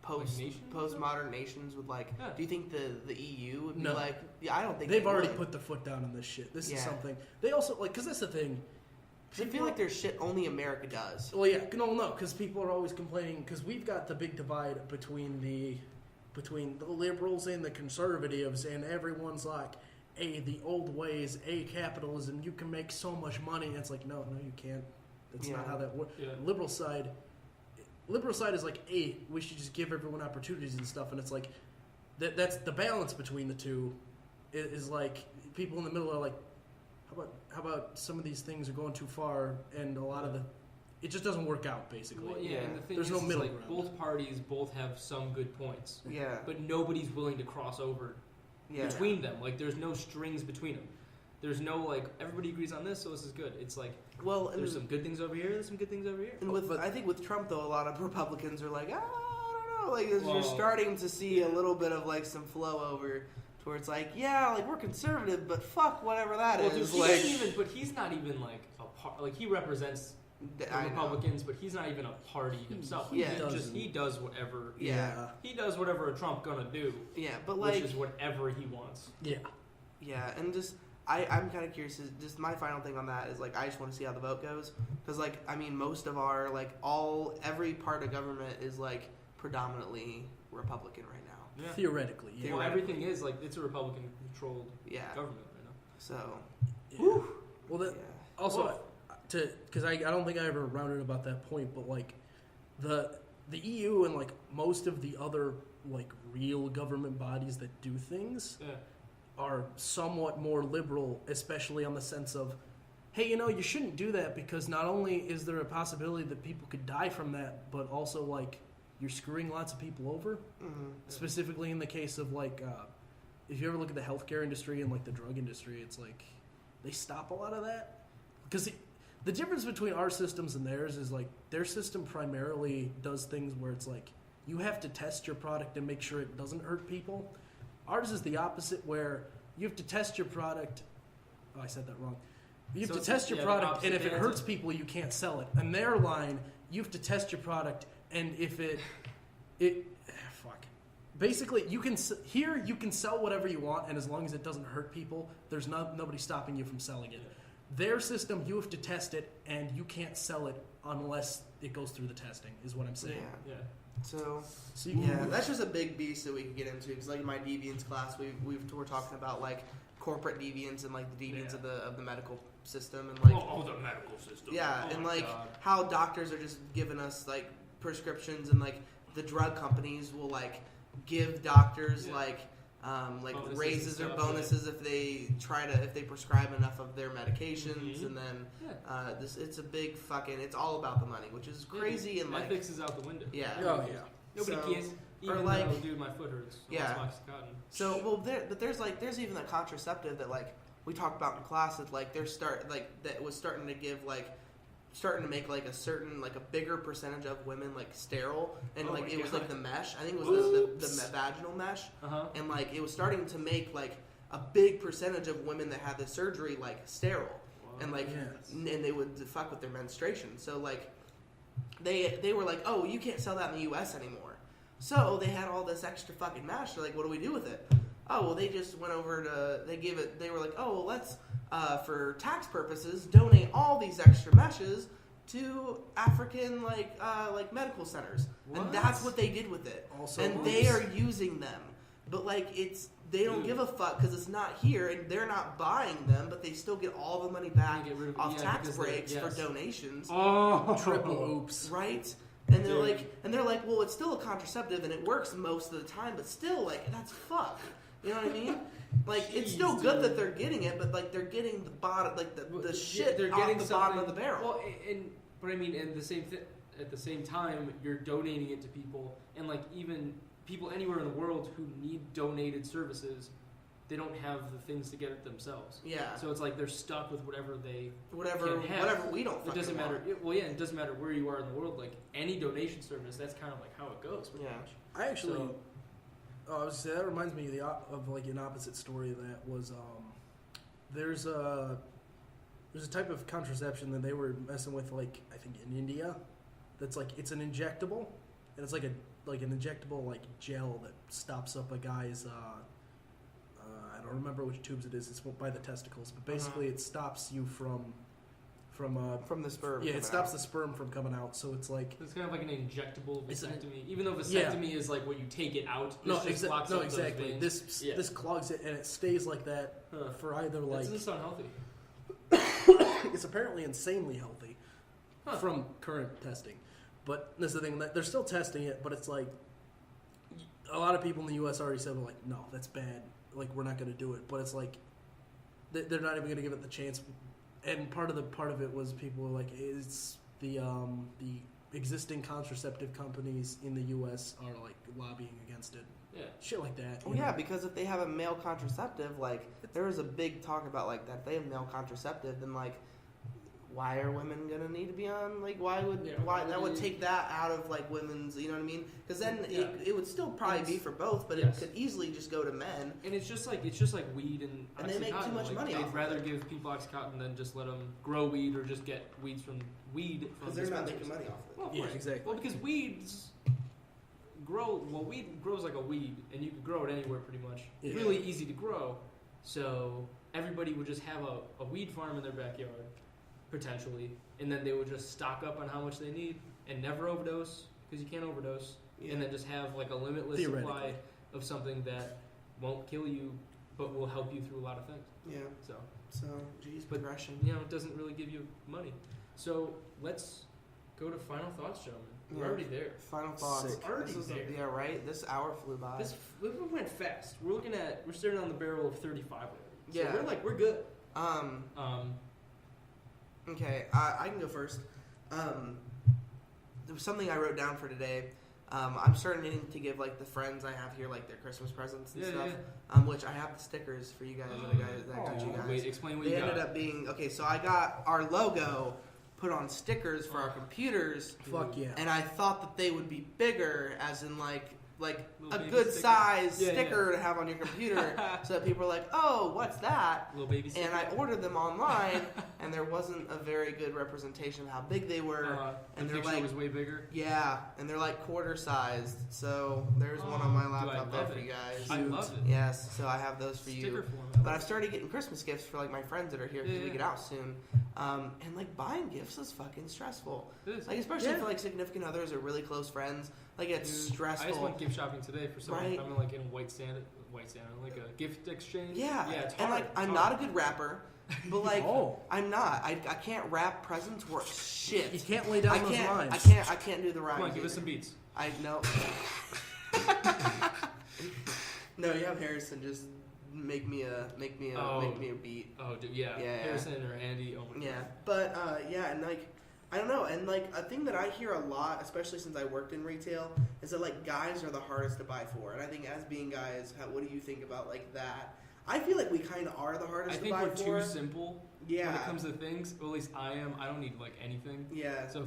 nations and postmodern nations would like? Yeah. Do you think the EU would be No. like? Yeah, I don't think They've they already would. put their foot down on this shit. This is Yeah. something they also like because that's the thing. I feel like there's shit only America does. Well, yeah, no, because people are always complaining because we've got the big divide between the liberals and the conservatives, and everyone's like, "A, the old ways, capitalism. You can make so much money." And it's like, no, you can't. That's not Yeah. how that works. Yeah. Liberal side is like, "A, we should just give everyone opportunities and stuff," and it's like that's the balance between the two. Is like people in the middle are like, how about some of these things are going too far, and a lot of it just doesn't work out basically. Well, yeah, Yeah. and the thing There's is, no is, middle like, ground. both parties both have some good points, Yeah. but nobody's willing to cross over Yeah. between them. Like, there's no strings between them. There's no like everybody agrees on this, so this is good. It's like Well, and there's some good things over here, there's some good things over here. And with, but- I think with Trump though, a lot of Republicans are like, I don't know, like you're Well, starting to see a little bit of like some flow over towards like, yeah, like we're conservative, but fuck whatever that Well, is. dude, he Like, doesn't even, but he's not even like a part. Like he represents the Republicans, but he's not even a party himself. Yeah, he does whatever. Yeah. He does whatever a Trump gonna do. Yeah, but like, which is whatever he wants. Yeah. Yeah, and just I'm kind of curious. Just my final thing on that is like I just want to see how the vote goes because like I mean most of our like every part of government is like predominantly Republican right now. Yeah. Theoretically, yeah. Well, everything is like it's a Republican controlled government right now. So, yeah. Well, yeah. also because I don't think I ever rounded about that point, but like the EU and like most of the other like real government bodies that do things. Yeah. Are somewhat more liberal, especially on the sense of, hey, you shouldn't do that because not only is there a possibility that people could die from that, but also, like, you're screwing lots of people over. Mm-hmm. Specifically in the case of, like, if you ever look at the healthcare industry and, like, the drug industry, it's like, they stop a lot of that. Because the difference between our systems and theirs is, like, their system primarily does things where it's like, you have to test your product and make sure it doesn't hurt people. Ours is the opposite, where you have to test your product. Oh, I said that wrong. You have to test your product, and if it hurts people, you can't sell it. And their line, you have to test your product, and if fuck. Basically, you can sell whatever you want, and as long as it doesn't hurt people, there's nobody stopping you from selling it. Their system, you have to test it, and you can't sell it unless it goes through the testing, is what I'm saying. Yeah. So that's just a big beast that we could get into because, like, in my deviance class, we're talking about like corporate deviance and like the deviance of the medical system and like the medical system. Yeah, oh and like God. how doctors are just giving us like prescriptions and like the drug companies will like give doctors like bonuses raises or bonuses if they prescribe enough of their medications and then it's a big fucking it's all about the money, which is crazy and like ethics is out the window. Yeah. Oh yeah. Nobody cares. Even though, dude, my foot hurts. There's even a contraceptive that like we talked about in class that like that was starting to make like a certain like a bigger percentage of women like sterile and it was like the mesh. I think it was the vaginal mesh, and like it was starting to make like a big percentage of women that had the surgery like sterile, and like and they would fuck with their menstruation. So like they were like, oh, you can't sell that in the U.S. anymore. So they had all this extra fucking mesh. They're like, what do we do with it? Oh, well, they just went over to, they were like, oh, well, let's, for tax purposes, donate all these extra meshes to African, like medical centers. What? And that's what they did with it. Also, and they are using them. But, like, they don't give a fuck because it's not here and they're not buying them, but they still get all the money back off tax breaks for donations. Oh, triple oops. Right? And they're like, well, it's still a contraceptive and it works most of the time, but still, like, that's fuck. You know what I mean? Like, it's still good that they're getting it, but like they're getting the bottom, like the shit they're getting off the bottom of the barrel. Well, but I mean, at the same time, you're donating it to people, and like even people anywhere in the world who need donated services, they don't have the things to get it themselves. Yeah. So it's like they're stuck with whatever we don't. It doesn't matter. It doesn't matter where you are in the world. Like any donation service, that's kind of like how it goes. Pretty much. I actually. That reminds me of like an opposite story of that was there's a type of contraception that they were messing with like I think in India that's like it's an injectable and it's like an injectable like gel that stops up a guy's I don't remember which tubes it is. It's by the testicles, but basically it stops you from the sperm. Yeah, it stops the sperm from coming out. So it's like it's kind of like an injectable vasectomy. Even though vasectomy is like when you take it out. Exactly. This clogs it and it stays like that for either like. That doesn't sound healthy. It's apparently insanely healthy from current testing, but this is the thing that they're still testing it. But it's like a lot of people in the U.S. already said, well, like, no, that's bad. Like we're not going to do it. But it's like they're not even going to give it the chance. And part of it was people were like, it's the existing contraceptive companies in the U.S. are like lobbying against it. Yeah, shit like that. Oh yeah, because if they have a male contraceptive, like there was a big talk about like that. If they have male contraceptive, then like why are women gonna need to be on? Like, why that would take that out of like women's, you know what I mean? Because then it would still probably be for both, but it could easily just go to men. And it's just like weed and they make too much money. They'd rather give people Oxycontin than just let them grow weed or just get weed from because they're not making money off it. Well, of yeah, course. exactly. Well, because weed grows like a weed, and you can grow it anywhere pretty much. Yeah. Really easy to grow, so everybody would just have a weed farm in their backyard, potentially, and then they would just stock up on how much they need and never overdose, because you can't overdose, and then just have like a limitless supply of something that won't kill you, but will help you through a lot of things. Yeah. So, geez, progression. It doesn't really give you money. So let's go to final thoughts, gentlemen. We're already there. Final thoughts. Already there. Yeah, right. This hour flew by. This went fast. We're staring on the barrel of 35 already. So yeah, we're good. Okay, I can go first. There was something I wrote down for today. I'm starting to give like the friends I have here like their Christmas presents and stuff. Which I have the stickers for you guys and the guys that I told you guys. Wait, explain what you got. They ended up being so I got our logo put on stickers for our computers. Fuck yeah. And I thought that they would be bigger, as in like a good sticker. size sticker to have on your computer, so that people are like, "Oh, what's that?" Little baby sticker. And I ordered them online, and there wasn't a very good representation of how big they were. And the picture was way bigger. Yeah, and they're like quarter sized. So there's one on my laptop there for you guys. I love it. Yes, so I have those for you. Sticker form. But I've started getting Christmas gifts for like my friends that are here because we get out soon. And like buying gifts is fucking stressful. It is. Like especially for like significant others or really close friends. Like it's stressful. I just went gift shopping today for someone. Right. I'm like in White Santa, like a gift exchange. Yeah, it's hard. and like I'm not a good rapper, but like I'm not. I can't rap presents worth shit. You can't lay down those lines. I can't do the rhymes. Come on, give us some beats. I know. No, you have Harrison just make me a beat. Oh, dude, yeah. Harrison or Andy. Oh my God. Yeah, but and like I don't know, and like a thing that I hear a lot, especially since I worked in retail, is that like guys are the hardest to buy for, and I think as being guys, what do you think about like that? I feel like we kind of are the hardest to buy for. I think we're too simple. Yeah. When it comes to things, or at least I am. I don't need like anything. Yeah. So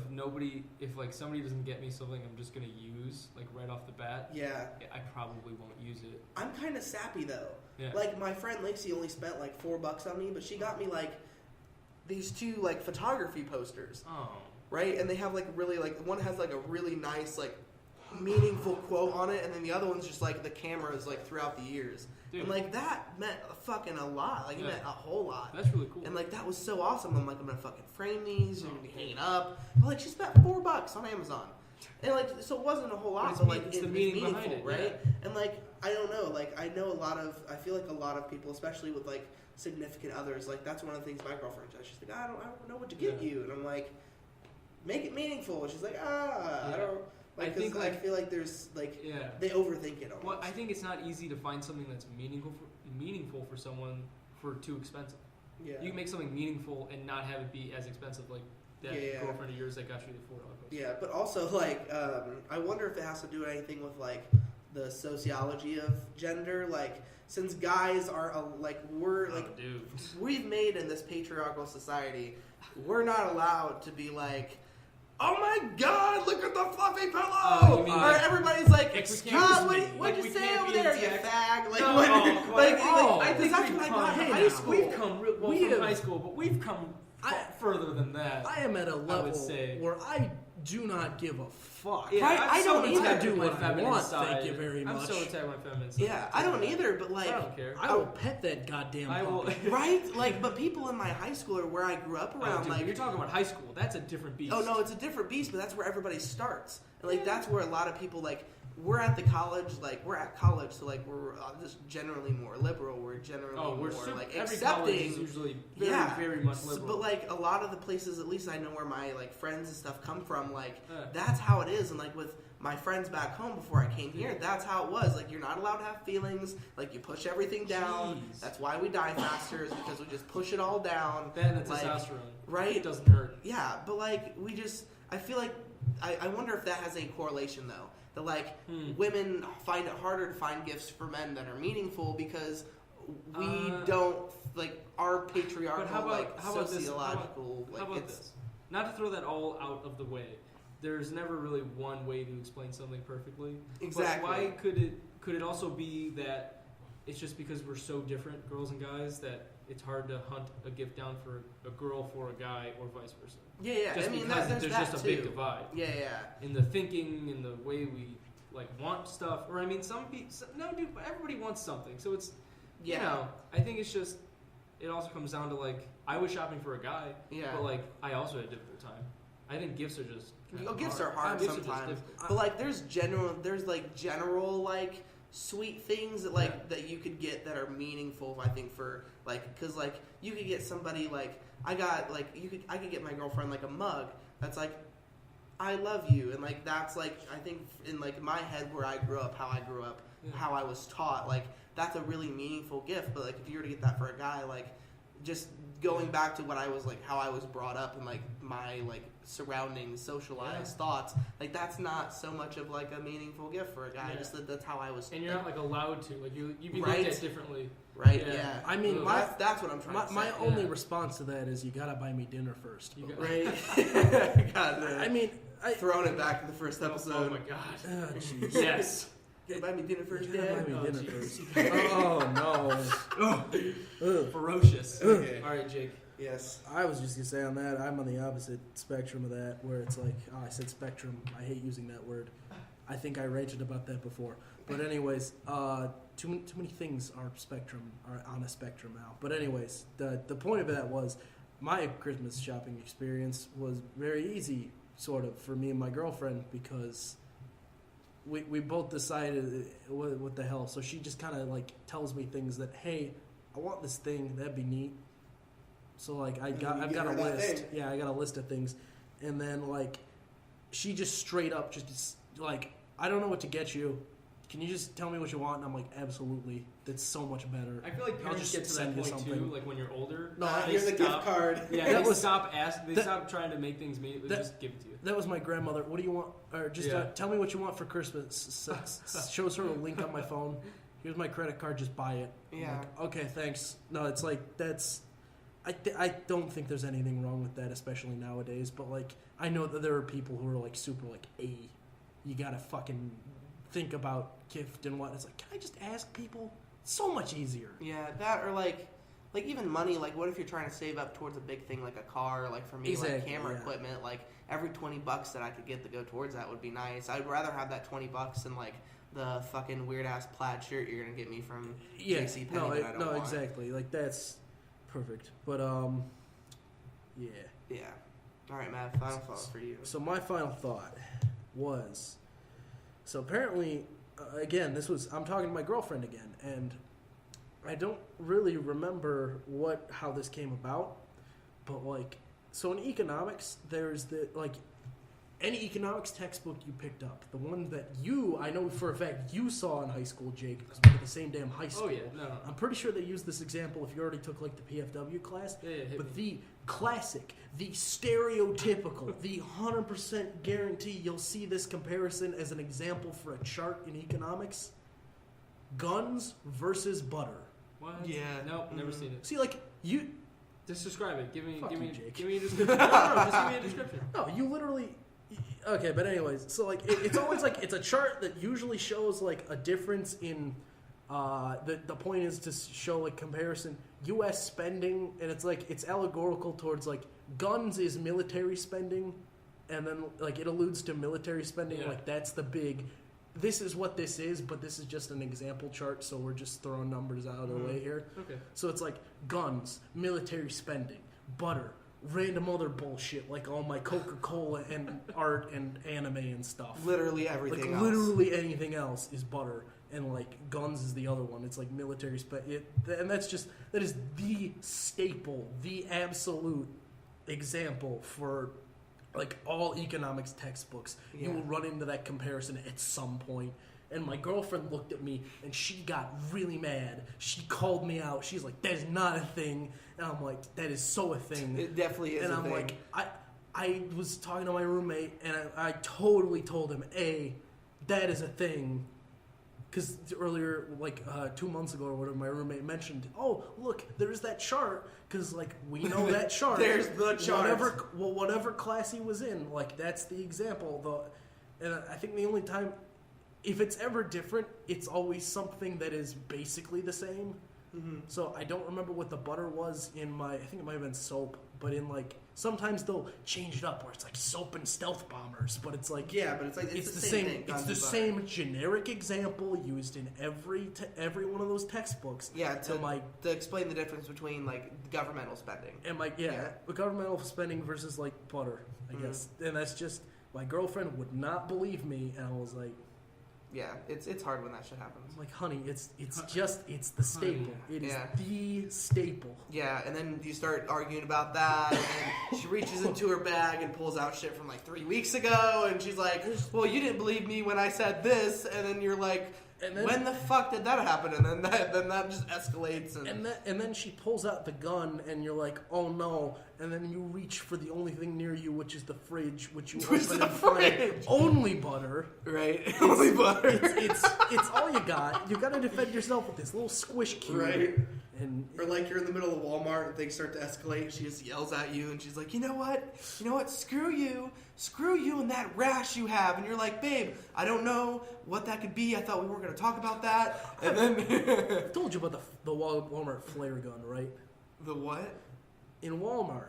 if like somebody doesn't get me something, I'm just gonna use like right off the bat. Yeah. I probably won't use it. I'm kind of sappy though. Yeah. Like my friend Lacey only spent like $4 on me, but she got me like these two like photography posters. Oh. Right, and they have like really like one has like a really nice like meaningful quote on it, and then the other one's just like the cameras like throughout the years. Dude. And like that meant fucking a lot. Like it meant a whole lot. That's really cool. And like that was so awesome. I'm like, I'm gonna fucking frame these. They're gonna be hanging up. But like she spent $4 on Amazon, and like so it wasn't a whole lot, but like it's the meaningful, behind it, right? Yeah. And like I don't know, like I feel like a lot of people, especially with like significant others, like that's one of the things my girlfriend does. She's like, I don't know what to get you, and I'm like, make it meaningful. And she's like, I don't. Like, I feel like there's like they overthink it almost. Well, I think it's not easy to find something that's meaningful for someone for too expensive. Yeah. You can make something meaningful and not have it be as expensive, like that girlfriend of yours that got you the $4 post. Yeah, but also like I wonder if it has to do anything with like the sociology of gender, like since guys are we've made in this patriarchal society, we're not allowed to be like, oh my God, look at the fluffy pillow! Or everybody's like, what'd you say over there, you fag? I think that's what I got in high school. We've come from high school, but we've come further than that. I am at a level where I do not give a fuck. Yeah, I don't either. Do what I want. Thank you very much. I'm so attacked by feminine side. Yeah, I don't either. But like, I don't care. I will pet that goddamn puppy. Right? Like, but people in my high school or where I grew up around, like, you're talking about high school. That's a different beast. Oh no, it's a different beast. But that's where everybody starts. And like, that's where a lot of people like. We're at college, so like we're just generally more liberal. We're generally more like every accepting. College is usually very much liberal. But like a lot of the places, at least I know where my like friends and stuff come from. Like that's how it is, and like with my friends back home before I came here, that's how it was. Like you're not allowed to have feelings. Like you push everything down. Jeez. That's why we die faster, is because we just push it all down. Then it's like, testosterone. Right? It doesn't hurt. Yeah, but like I feel like I wonder if that has any correlation though. That like women find it harder to find gifts for men that are meaningful because we don't like our patriarchal how about sociological. How about this? Not to throw that all out of the way. There's never really one way to explain something perfectly. Exactly. But why could it also be that it's just because we're so different, girls and guys, that it's hard to hunt a gift down for a girl for a guy or vice versa? Yeah. Just I mean, because there's there's that just a too. big divide. Yeah. In the thinking, in the way we like want stuff, or I mean, some people. No, dude, everybody wants something. So it's you know, I think it's just it also comes down to like I was shopping for a guy, but like I also had a difficult time. I think gifts are just gifts are hard Gifts are just sometimes, difficult. but like there's general like sweet things that like that you could get that are meaningful. I think for like because like you could get somebody like I could get my girlfriend like a mug that's like I love you, and like that's like I think in like my head where I grew up, how I grew up, how I was taught, like that's a really meaningful gift. But like if you were to get that for a guy, like just going back to what I was like, how I was brought up and like my like surroundings, socialized thoughts, like that's not so much of like a meaningful gift for a guy. Just that's how I was. And you're not like allowed to like you'd be looked at differently. Right. Yeah. I mean, that's what I'm trying to say. My only response to that is you gotta buy me dinner first. Right. God, I mean, throwing it back to the first episode. Oh my god. Oh, jeez. Yes. Buy me dinner first, You gotta Dad. buy me dinner geez. first. Oh no. Ferocious. Okay. All right, Jake. Yes. I was just gonna say on that, I'm on the opposite spectrum of that, where it's like, I said spectrum. I hate using that word. I think I ranted about that before. But anyways, too many things are on a spectrum now. But anyways, the point of that was my Christmas shopping experience was very easy, sort of, for me and my girlfriend because we both decided what the hell. So she just kind of like tells me things that, hey, I want this thing. That'd be neat. So like I've got a list. Yeah, I got a list of things, and then like she just straight up just like, I don't know what to get you. Can you just tell me what you want? And I'm like, absolutely. That's so much better. I feel like parents get to that point too, like when you're older. No, here's a gift card. Yeah, they stop trying to make things mean. They just give it to you. That was my grandmother. What do you want? Or just tell me what you want for Christmas. Shows her a link on my phone. Here's my credit card. Just buy it. Yeah. I'm like, okay, thanks. No, it's like that's. I don't think there's anything wrong with that, especially nowadays. But like, I know that there are people who are like super like, hey, you gotta fucking think about gift and what. It's like, can I just ask people? It's so much easier. Yeah, that or like even money. Like, what if you're trying to save up towards a big thing like a car? Or like for me, like camera equipment. Like every $20 that I could get to go towards that would be nice. I'd rather have that $20 than like the fucking weird ass plaid shirt you're gonna get me from JCPenney that I don't want. Exactly. Like that's perfect. But yeah. Yeah. All right, Matt. Final thought for you. So my final thought was, so apparently, again, I'm talking to my girlfriend again, and I don't really remember how this came about, but like, so in economics, there's any economics textbook you picked up, the one that I know for a fact you saw in high school, Jake, because we were the same damn high school. Oh yeah, no. I'm pretty sure they used this example if you already took like the PFW class. Yeah, but the classic, the stereotypical, the 100% guarantee you'll see this comparison as an example for a chart in economics: guns versus butter. What? Yeah. Nope, never seen it. See, like you. Just describe it. Give me Jake. give me a description. No, just give me a description. No, you literally. Okay, but anyways, so like it's always like it's a chart that usually shows like a difference in the point is to show like comparison U.S. spending, and it's like it's allegorical towards like guns is military spending, and then like it alludes to military spending, like that's the big. This is what this is, but this is just an example chart, so we're just throwing numbers out of the way here. Okay. So it's like guns, military spending, butter, random other bullshit like all my Coca-Cola and art and anime and stuff. Literally everything else. Literally anything else is butter, and like guns is the other one. It's like military and that is the staple, the absolute example for like all economics textbooks. You will run into that comparison at some point. And my girlfriend looked at me and she got really mad. She called me out. She's like, "That is not a thing." And I'm like, "That is so a thing." It definitely is. And I'm like, I was talking to my roommate and I totally told him, "A, that is a thing." because earlier, like 2 months ago or whatever, my roommate mentioned, oh, look, there's that chart, because, like, we know that chart. There's the chart. Whatever class he was in, like, that's the example. And I think the only time, if it's ever different, it's always something that is basically the same. Mm-hmm. So I don't remember what the butter was in I think it might have been soap, but in, like, sometimes they'll change it up where it's like soap and stealth bombers, but it's like yeah, but it's like it's the same thing. It's the same generic example used in every one of those textbooks. Yeah, to explain the difference between like governmental spending and like the governmental spending versus like butter, I guess. And that's just my girlfriend would not believe me, and I was like, yeah, it's hard when that shit happens. I'm like, honey, it's the staple. It is the staple. Yeah, and then you start arguing about that, and she reaches into her bag and pulls out shit from like 3 weeks ago, and she's like, well, you didn't believe me when I said this, and then you're like, when the fuck did that happen? And then that just escalates. And then she pulls out the gun, and you're like, oh no. And then you reach for the only thing near you, which is the fridge, which you open and find only butter. Right, only butter. It's all you got. You got to defend yourself with this little squish cube. Right. Or like you're in the middle of Walmart and things start to escalate. She just yells at you, and she's like, you know what? Screw you and that rash you have. And you're like, babe, I don't know what that could be. I thought we weren't going to talk about that. And then I told you about the Walmart flare gun, right? The what? In Walmart,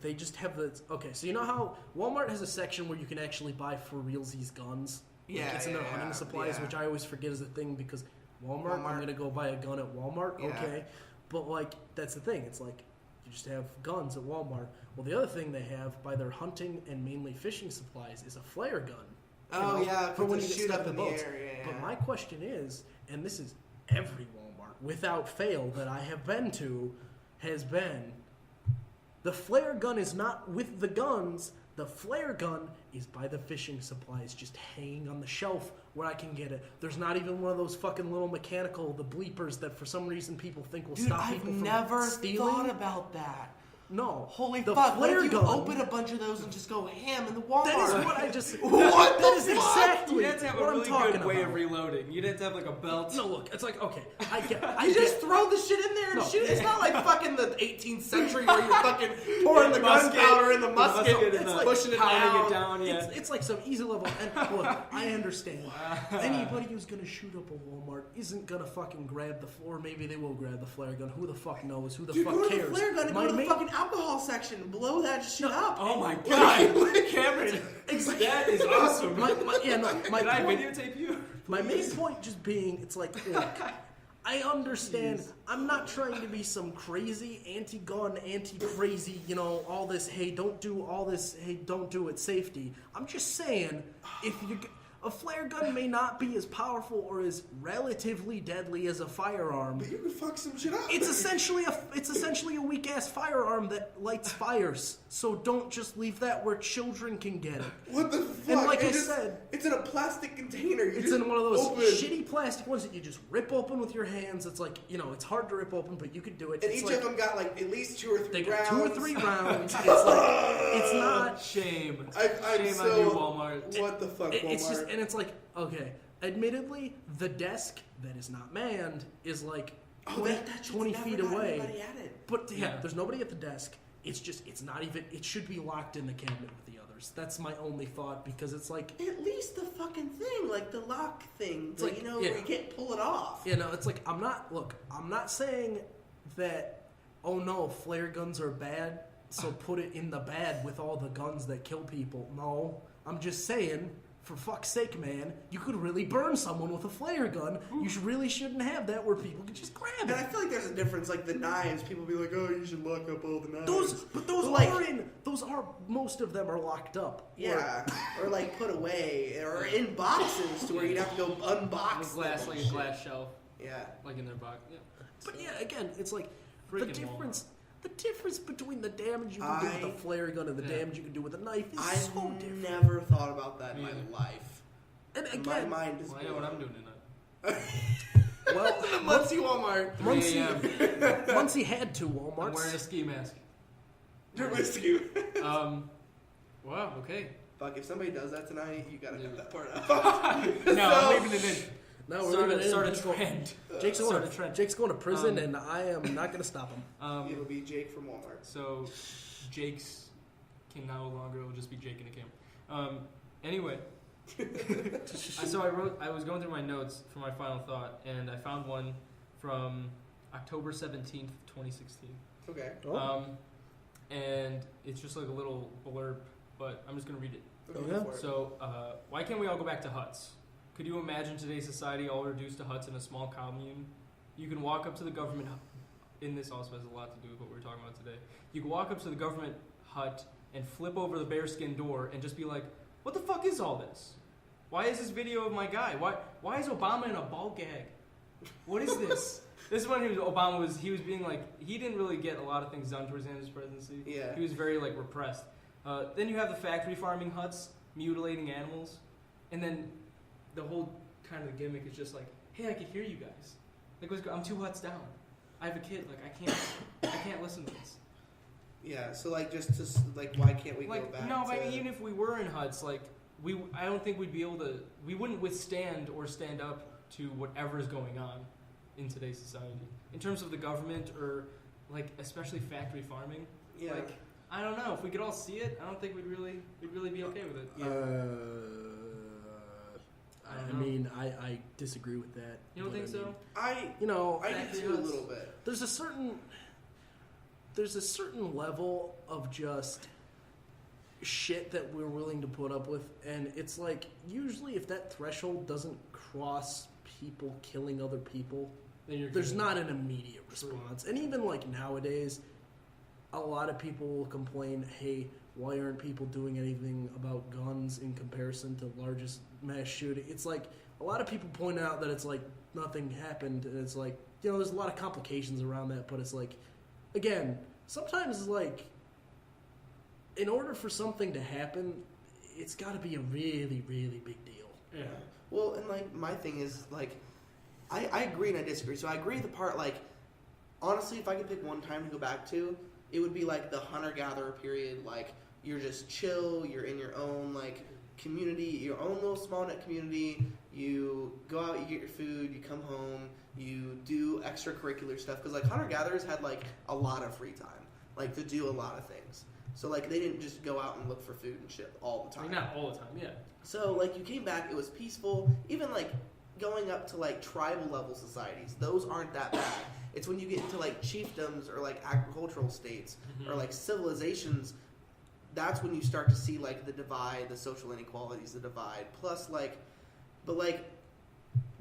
they just have okay, so you know how Walmart has a section where you can actually buy for realsies guns? Yeah, like it's in their hunting supplies, which I always forget is a thing because Walmart, I'm going to go buy a gun at Walmart, okay. But, like, that's the thing. It's like, you just have guns at Walmart. Well, the other thing they have by their hunting and mainly fishing supplies is a flare gun. Oh, yeah, for when you shoot get up in the boats. air. Yeah. But my question is, and this is every Walmart, without fail, that I have been to, has been, the flare gun is not with the guns. The flare gun is by the fishing supplies, just hanging on the shelf where I can get it. There's not even one of those fucking little mechanical, the bleepers that for some reason people think will stop people from stealing. I've never thought about that. No. Holy the fuck, what flare if you gun, open a bunch of those and just go ham in the Walmart? That is what I just... What that is the fuck? exactly You'd have to have what a really I'm talking good way about. of reloading. You'd have to have like a belt. No, look, it's like, okay, You just throw the shit in there and shoot. It's not like fucking the 18th century where you're fucking pouring the gunpowder in the musket and like pushing it pounding down. it down. It's like some easy level. And look, I understand. Anybody who's gonna shoot up a Walmart isn't gonna fucking grab the floor. Maybe they will grab the flare gun. Who the fuck knows? Who the fuck go cares? to the flare gun and go to the fucking alcohol section and blow that shit up. Oh my god, Cameron! Exactly. That is awesome. My Can I point, videotape you? my main point just being, it's like, look, I understand. I'm not trying to be some crazy anti-gun, anti-crazy, all this, hey, don't do all this, hey, don't do it, safety. I'm just saying, if you... A flare gun may not be as powerful or as relatively deadly as a firearm. But you can fuck some shit up. It's essentially a weak ass firearm that lights fires. So don't just leave that where children can get it. What the fuck? And like I said, it's in a plastic container. It's in one of those shitty plastic ones that you just rip open with your hands. It's like, it's hard to rip open, but you could do it. And it's each like, of them got like at least 2 or 3 they rounds. got 2 or 3 rounds. It's like, it's not. Shame. I'm Shame on you, Walmart. What the fuck, Walmart? It's just, and it's like, okay, admittedly, the desk that is not manned is like 20 feet away. But there's nobody at the desk. It's just, it's not even, it should be locked in the cabinet with the others. That's my only thought, because it's like... At least the fucking thing, like the lock thing, it's like, where you can't pull it off. It's like, I'm not saying that, oh no, flare guns are bad, so put it in the bad with all the guns that kill people. No, I'm just saying... For fuck's sake, man, you could really burn someone with a flare gun. You really shouldn't have that where people can just grab it. And I feel like there's a difference, like the knives. People be like, oh, you should lock up all the knives. Those are most of them are locked up. Yeah, or like put away, or in boxes to where you'd have to go unbox Like a glass shelf. Yeah. Like in their box. Yeah. But yeah, again, it's like Freaking the difference between the damage you can do with a flare gun and the damage you can do with a knife is so different. I've never thought about that in my life. And again, my mind is I know what I'm doing tonight. well, Muncie Walmart. Muncie had 2 Walmarts. I'm wearing a ski mask. You're with you. Wow, okay. Fuck, if somebody does that tonight, you gotta cut that part out. No, I'm leaving it in. No, we're leaving start in. a trend. Jake's Start going a trend. Jake's going to prison, and I am not going to stop him. It'll be Jake from Walmart. So Jake's can no longer. It'll just be Jake in a cam. Anyway, so I was going through my notes for my final thought, and I found one from October 17th, 2016. Okay. And it's just like a little blurb, but I'm just gonna read it. Okay. For it. So, why can't we all go back to huts? Could you imagine today's society all reduced to huts in a small commune? You can walk up to the government. In this also has a lot to do with what we're talking about today. You can walk up to the government hut and flip over the bearskin door and just be like, "What the fuck is all this? Why is this video of my guy? Why is Obama in a ball gag? What is this?" This is when Obama was being like, he didn't really get a lot of things done towards the end of his presidency. Yeah. He was very like repressed. Then you have the factory farming huts, mutilating animals, and then the whole kind of gimmick is just like, hey, I can hear you guys. Like, I'm 2 huts down. I have a kid. Like, I can't listen to this. Yeah. So like, just to like, why can't we go back? No, but I mean, even if we were in huts, like, I don't think we'd be able to. We wouldn't withstand or stand up to whatever's going on in today's society in terms of the government or like especially factory farming. Yeah. Like, I don't know if we could all see it. I don't think we'd really be okay with it. Yeah. I mean, I disagree with that. You don't think so? I do do too a little bit. There's a certain level of just shit that we're willing to put up with, and it's like usually if that threshold doesn't cross people killing other people, Then there's not an immediate response. And even like nowadays, a lot of people will complain, hey, why aren't people doing anything about guns in comparison to largest mass shooting? It's like a lot of people point out that it's like nothing happened, and it's like, you know, there's a lot of complications around that, but it's like, again, sometimes it's like in order for something to happen, it's got to be a really, really big deal. Yeah. Well, and like my thing is like, I agree and I disagree. So I agree the part like, honestly, if I could pick one time to go back to, it would be like the hunter-gatherer period. Like, you're just chill, you're in your own like community, your own little small net community. You go out, you get your food, you come home, you do extracurricular stuff. Because like hunter-gatherers had like a lot of free time, like to do a lot of things. So like they didn't just go out and look for food and shit all the time. Like, not all the time, yeah. So like you came back, it was peaceful. Even like going up to like tribal level societies, those aren't that bad. It's when you get into like chiefdoms or like agricultural states or like civilizations, that's when you start to see like the divide, the social inequalities, the divide. Plus like, but like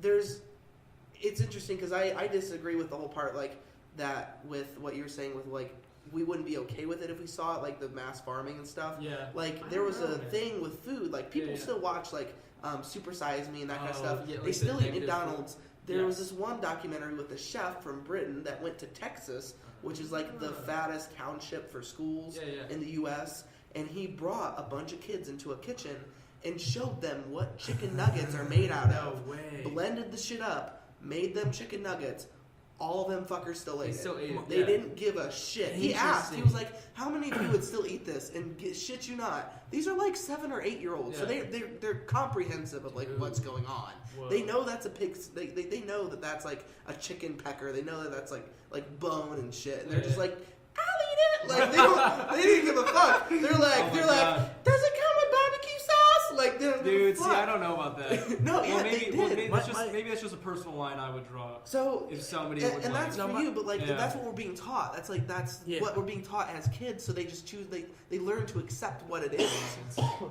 it's interesting because I disagree with the whole part like that with what you're saying with like, we wouldn't be okay with it if we saw it, like the mass farming and stuff. Yeah. Like there was a thing with food, like people still watch like Super Size Me and that kind of stuff. Yeah, like they still eat negative McDonald's. There was this one documentary with a chef from Britain that went to Texas, which is like the fattest township for schools in the U.S., and he brought a bunch of kids into a kitchen and showed them what chicken nuggets are made out of. No way. Blended the shit up, made them chicken nuggets. All of them fuckers still ate it. They didn't give a shit. He asked. He was like, "How many of you would still eat this?" And shit you not, these are like 7 or 8 year olds, so they're comprehensive of like what's going on. Whoa. They know that's a pig. They know that that's like a chicken pecker. They know that that's like bone and shit. And they're just like, "I'll eat it." Like they didn't give a fuck. They're like, "Does it come with barbecue sauce?" Like, dude, see, I don't know about that. No, yeah, maybe, they did. Maybe that's just a personal line I would draw. So if somebody and would that's for you, but like that's what we're being taught. That's Yeah. what we're being taught as kids. So they just choose. They learn to accept what it is.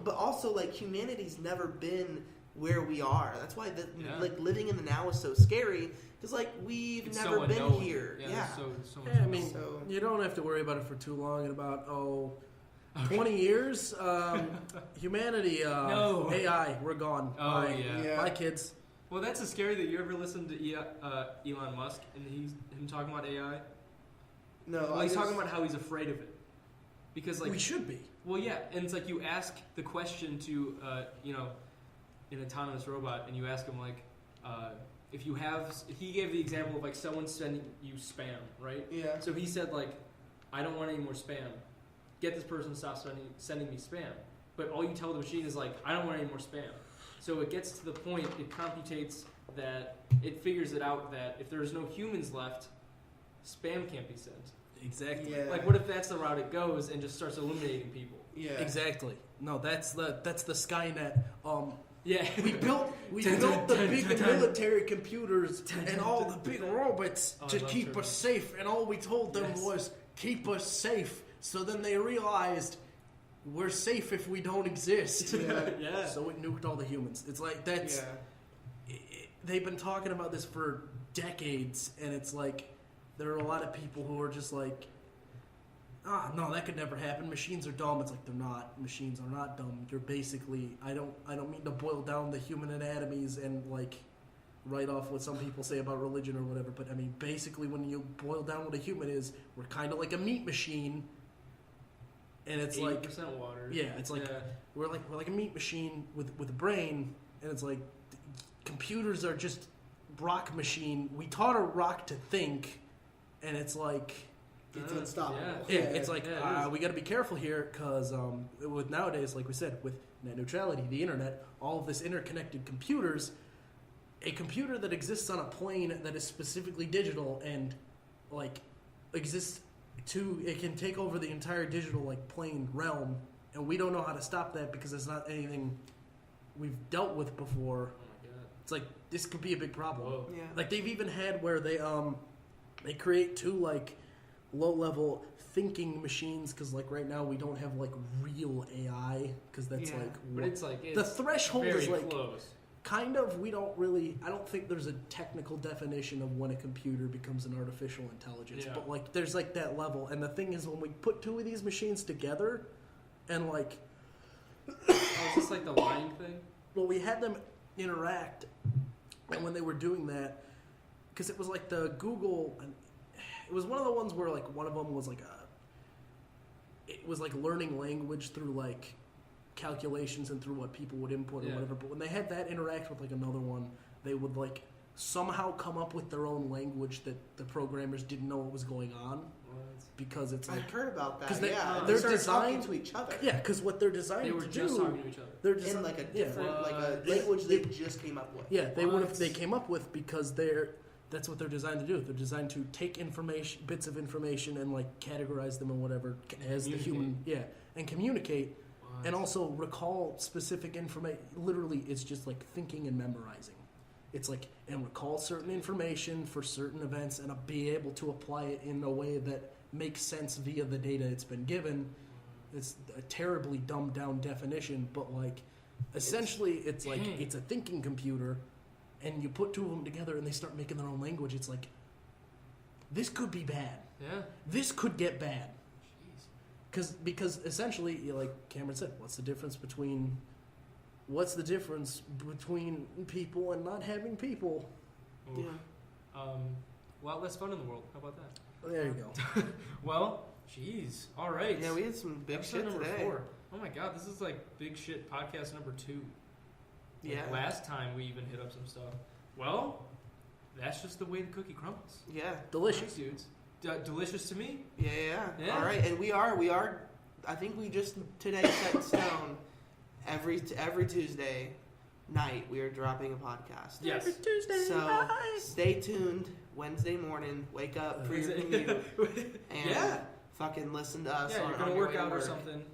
But also, like, humanity's never been where we are. That's why like living in the now is so scary. Because like it's never so been unknown. here. Yeah. So Yeah, I mean, you don't have to worry about it for too long. In about 20 years, humanity, No. AI, we're gone. Oh, Bye. yeah. Bye, kids. Well, that's a scary that you ever listened to Elon Musk and him talking about AI. No, Well, he's talking about how he's afraid of it because like We should be. Well, yeah, and it's like you ask the question to an autonomous robot, and you ask him like if you have. He gave the example of like someone sending you spam, right? Yeah. So he said like, I don't want any more spam. Get this person to stop sending me spam. But all you tell the machine is like, I don't want any more spam. So it gets to the point, it computates that it figures it out that if there's no humans left, spam can't be sent. Exactly. Yeah. Like, what if that's the route it goes and just starts eliminating people? Yeah. Exactly. No, that's the Skynet. Yeah. We built the big military computers and all the big robots to keep us safe, and all we told them was keep us safe. So then they realized we're safe if we don't exist. Yeah. So it nuked all the humans. It's like that's. Yeah. They've been talking about this for decades, and it's like there are a lot of people who are just like, no, that could never happen. Machines are dumb. It's like they're not. Machines are not dumb. You're basically. I don't mean to boil down the human anatomies and like write off what some people say about religion or whatever. But I mean, basically, when you boil down what a human is, we're kind of like a meat machine. And it's 80% like water. Yeah, it's like we're like a meat machine with a brain, and it's like computers are just rock machine. We taught a rock to think, and it's like. It's unstoppable. Yeah, it's like it we got to be careful here because with nowadays, like we said, with net neutrality, the internet, all of this interconnected computers, a computer that exists on a plane that is specifically digital and like exists it can take over the entire digital like plane realm, and we don't know how to stop that because it's not anything we've dealt with before. Oh my god. It's like this could be a big problem. Whoa. Yeah. Like they've even had where they create two like low-level thinking machines because like right now we don't have like real AI because that's Yeah. like But it's like the threshold very is like close. kind of I don't think there's a technical definition of when a computer becomes an artificial intelligence, Yeah. but like there's like that level, and the thing is when we put two of these machines together and like Oh, is this like the line thing? well we had them interact, and when they were doing that because it was like the Google. It was one of the ones where like one of them was like it was like learning language through like calculations and through what people would input or whatever. But when they had that interact with like another one, they would like somehow come up with their own language that the programmers didn't know what was going on because it's I like heard about that. 'cause they- they're they're talking designed to each other. yeah, because what they're designed They were to just do, talking to each other. they're In designed like a yeah. different, like a What? language they just came up with. Yeah, they What? they came up with because that's what they're designed to do. They're designed to take bits of information and like categorize them and whatever as the human and communicate What? and also recall specific information. Literally, it's just like thinking and memorizing. It's like and recall certain information for certain events and be able to apply it in a way that makes sense via the data it's been given. It's a terribly dumbed down definition, but like essentially it's like it's a thinking computer. And you put two of them together and they start making their own language. It's like, this could be bad. Yeah. This could get bad. Jeez. Because essentially, like Cameron said, what's the difference between people and not having people? Oof. Yeah. A lot less fun in the world. How about that? Well, there you go. Well, jeez. All right. Yeah, we had some big Episode shit number today. 4. Oh my god, this is like big shit podcast number 2. Yeah. Last time we even hit up some stuff. Well, that's just the way the cookie crumbles. Yeah. Delicious. Thanks, dudes. Delicious to me. Yeah. Yeah. All right, and we are. I think we just today set in stone. Every Tuesday night we are dropping a podcast. Yes. Tuesday So night. stay tuned. Wednesday morning, wake up for your commute and Yeah. fucking listen to us. Yeah, on, you're gonna on your work way to out or work. something.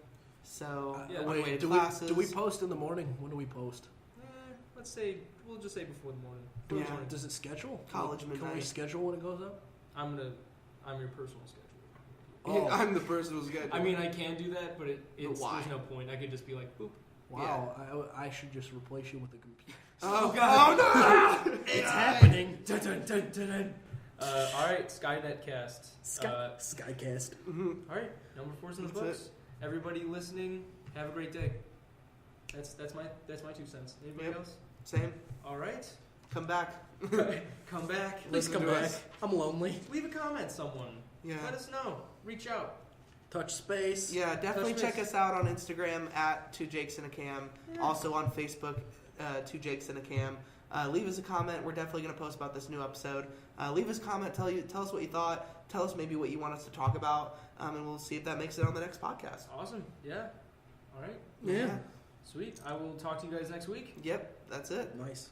So Yeah. on your way to do classes. we post in the morning? When do we post? We'll just say before the morning. Yeah. Morning. Does it schedule? College Can we midnight. schedule when it goes up? I'm your personal schedule. Oh. I'm the person who's good. I mean, I can do that, but it's why? there's no point. I could just be like, boop. Wow, I should just replace you with a computer. Oh god! Oh no! It's happening. Dun, dun, dun, dun, dun. All right, Skynet cast. Skycast. Mhm. All right, number 4's in the That's books. Everybody listening, have a great day. That's my 2 cents. Anybody Yep. else? Same. All right, Come back. come back. Please Listen come to back. us. I'm lonely. Leave a comment, someone. Yeah. Let us know. Reach out. Touch space. Yeah, definitely Touch check base. us out on Instagram at 2 Jakes and a Cam. Yeah. Also on Facebook, 2 Jakes and a Cam. Leave us a comment. We're definitely going to post about this new episode. Leave us a comment. Tell us what you thought. Tell us maybe what you want us to talk about, and we'll see if that makes it on the next podcast. Awesome. Yeah. All right. Yeah. Sweet. I will talk to you guys next week. Yep. That's it. Nice.